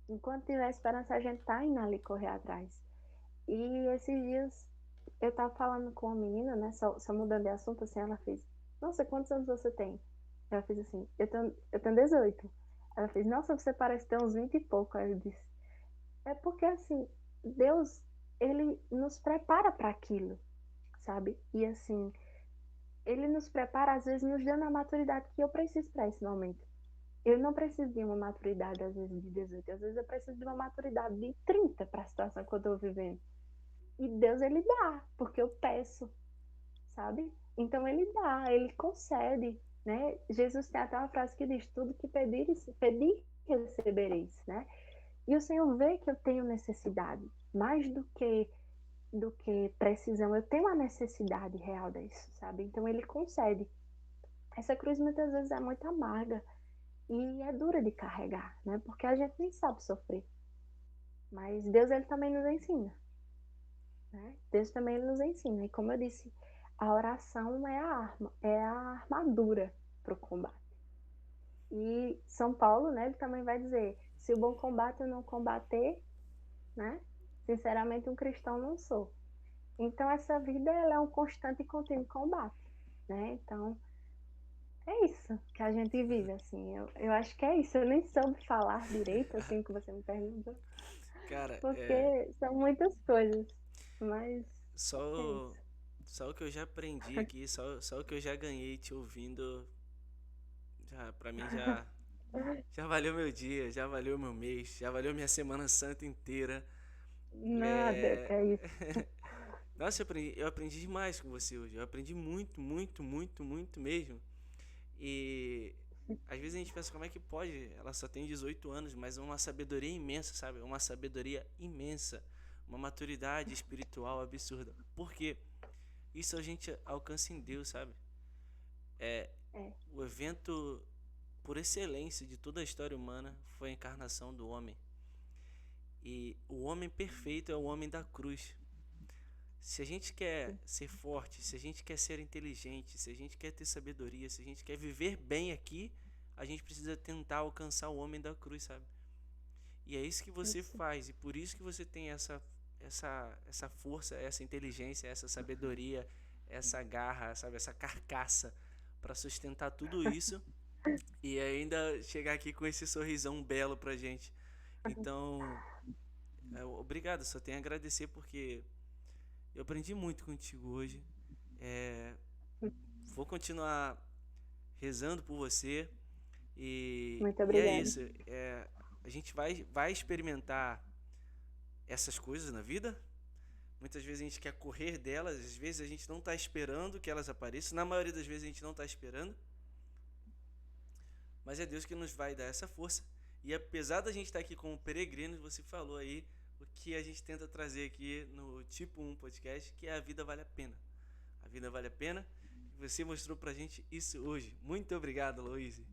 Enquanto tiver esperança, a gente tá indo ali correr atrás. E esses dias eu tava falando com uma menina, né? Só mudando de assunto, assim, ela fez, nossa, quantos anos você tem? Ela fez assim, eu tenho 18. Ela fez, nossa, você parece ter uns 20 e pouco. Aí eu disse, é porque assim, Deus, ele nos prepara para aquilo, sabe? E assim, ele nos prepara, às vezes, nos dando a maturidade que eu preciso para esse momento. Eu não preciso de uma maturidade, às vezes, de 18. Às vezes eu preciso de uma maturidade de 30 para a situação que eu estou vivendo. E Deus, ele dá, porque eu peço, sabe? Então ele dá, ele concede, né? Jesus tem até uma frase que diz: tudo que pedir recebereis, né? E o Senhor vê que eu tenho necessidade, mais do que precisão, eu tenho a necessidade real disso, sabe? Então ele concede. Essa cruz muitas vezes é muito amarga e é dura de carregar, né? Porque a gente nem sabe sofrer. Mas Deus, ele também nos ensina, né? Deus também ele nos ensina. E como eu disse, a oração é a arma, é a armadura para o combate. E São Paulo, né, ele também vai dizer, se o bom combate eu não combater, né, sinceramente um cristão não sou. Então essa vida ela é um constante e contínuo combate, né? Então é isso que a gente vive, assim. Eu acho que é isso. Eu nem soube falar direito, assim, o que você me perguntou, Cara, porque são muitas coisas, mas só, é o- isso. só o que eu já aprendi aqui, só o que eu já ganhei te ouvindo, já, pra mim já valeu meu dia, já valeu meu mês, já valeu minha Semana Santa inteira. Nada, É... é isso. Nossa, eu aprendi demais com você hoje. Eu aprendi muito, muito, muito, muito mesmo. E às vezes a gente pensa como é que pode, ela só tem 18 anos, mas é uma sabedoria imensa, sabe? Uma sabedoria imensa, uma maturidade espiritual absurda. Por quê? Isso a gente alcança em Deus, sabe? É É, o evento por excelência de toda a história humana foi a encarnação do homem. E o homem perfeito é o homem da cruz. Se a gente quer ser forte, se a gente quer ser inteligente, se a gente quer ter sabedoria, se a gente quer viver bem aqui, a gente precisa tentar alcançar o homem da cruz, sabe? E é isso que você isso. faz, e por isso que você tem essa força, essa inteligência, essa sabedoria, essa garra, sabe? Essa carcaça para sustentar tudo isso e ainda chegar aqui com esse sorrisão belo pra gente. Então, obrigado, só tenho a agradecer porque eu aprendi muito contigo hoje. É, vou continuar rezando por você Muito e é obrigada. isso. A gente vai experimentar essas coisas na vida. Muitas vezes a gente quer correr delas, às vezes a gente não está esperando que elas apareçam. Na maioria das vezes a gente não está esperando, mas é Deus que nos vai dar essa força. E apesar da gente estar aqui como peregrinos, você falou aí o que a gente tenta trazer aqui no Tipo 1 Podcast, que é a vida vale a pena. A vida vale a pena. você mostrou pra gente isso hoje. Muito obrigado, Aloíse.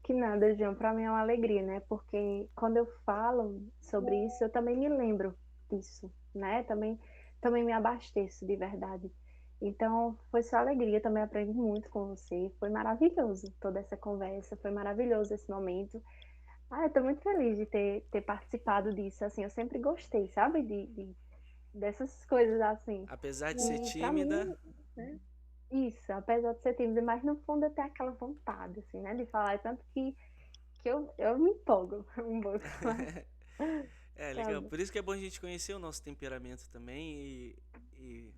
Que nada, João, para mim é uma alegria, né? Porque quando eu falo sobre isso, eu também me lembro disso, né? Também me abasteço de verdade. Então, foi só alegria, também aprendi muito com você. Foi maravilhoso toda essa conversa, foi maravilhoso esse momento. Eu tô muito feliz de ter participado disso. Assim, eu sempre gostei, sabe? Dessas coisas assim. Apesar de ser E para tímida, mim, né? Isso, apesar de ser tímida, mas no fundo eu tenho aquela vontade, assim, né? De falar, tanto que eu me empolgo um pouco, é legal. sabe? Por isso que é bom a gente conhecer o nosso temperamento também e,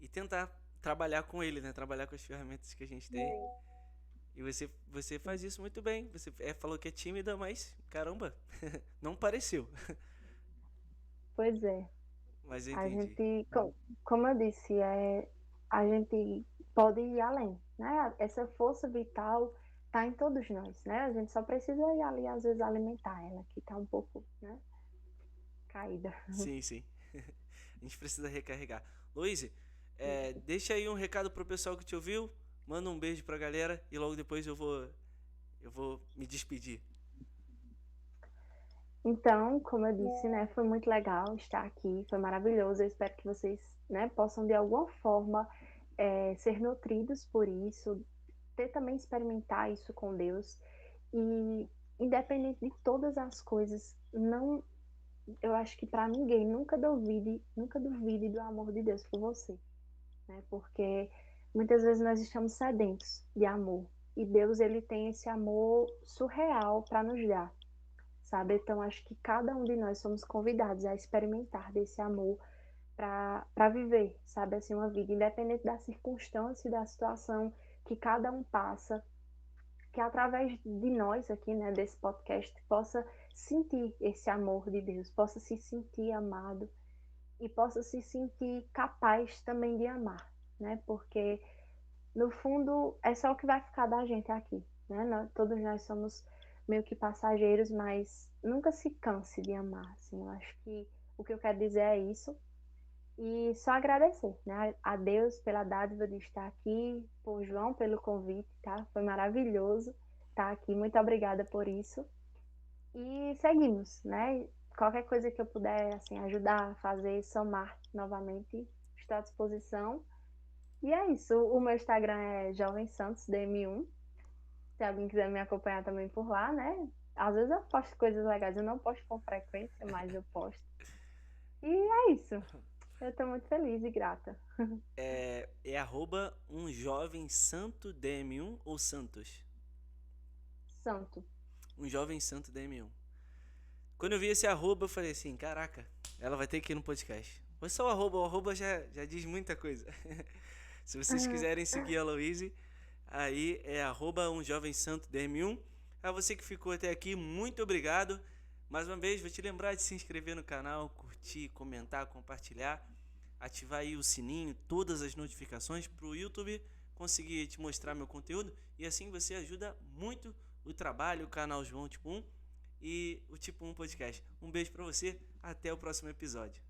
e tentar trabalhar com ele, né? Trabalhar com as ferramentas que a gente tem. E você faz isso muito bem. Você falou que é tímida, mas caramba, não pareceu. Pois é, Mas eu a entendi. gente, como eu disse, a gente pode ir além, né? Essa força vital tá em todos nós, né? A gente só precisa ir ali, às vezes, alimentar ela, que tá um pouco, né, caída. Sim, sim. A gente precisa recarregar. Luiz, deixa aí um recado pro pessoal que te ouviu. Manda um beijo pra galera e logo depois eu vou me despedir. Então, como eu disse, né, foi muito legal estar aqui, foi maravilhoso. Eu espero que vocês, né, possam de alguma forma ser nutridos por isso, ter também experimentar isso com Deus e independente de todas as coisas, não, eu acho que para ninguém nunca duvide do amor de Deus por você, né? Porque muitas vezes nós estamos sedentos de amor e Deus ele tem esse amor surreal para nos dar, sabe? Então acho que cada um de nós somos convidados a experimentar desse amor para viver, sabe, assim, uma vida independente da circunstância e da situação que cada um passa, que através de nós aqui, né, desse podcast, possa sentir esse amor de Deus, possa se sentir amado e possa se sentir capaz também de amar, né? Porque no fundo é só o que vai ficar da gente aqui, né? Todos nós somos meio que passageiros, mas nunca se canse de amar, assim. Eu acho que o que eu quero dizer é isso. E só agradecer, né, a Deus pela dádiva de estar aqui, por João pelo convite, tá? Foi maravilhoso estar aqui. Muito obrigada por isso. E seguimos, né? Qualquer coisa que eu puder assim ajudar, fazer, somar novamente, estou à disposição. E é isso. O meu Instagram é Jovem Santos DM1. Se alguém quiser me acompanhar também por lá, né? Às vezes eu posto coisas legais, eu não posto com frequência, mas eu posto. E é isso. Eu estou muito feliz e grata. É arroba um jovem santo DM1 ou Santos? Santo. Um jovem santo DM1. Quando eu vi esse arroba, eu falei assim, caraca, ela vai ter que ir no podcast. Foi só o arroba já diz muita coisa. Se vocês quiserem seguir a Aloíse, aí é arroba um jovem santo DM1. A você que ficou até aqui, muito obrigado. Mais uma vez, vou te lembrar de se inscrever no canal, curtir, comentar, compartilhar, ativar aí o sininho, todas as notificações para o YouTube conseguir te mostrar meu conteúdo e assim você ajuda muito o trabalho, o canal João Tipo 1 e o Tipo 1 Podcast. Um beijo para você, até o próximo episódio.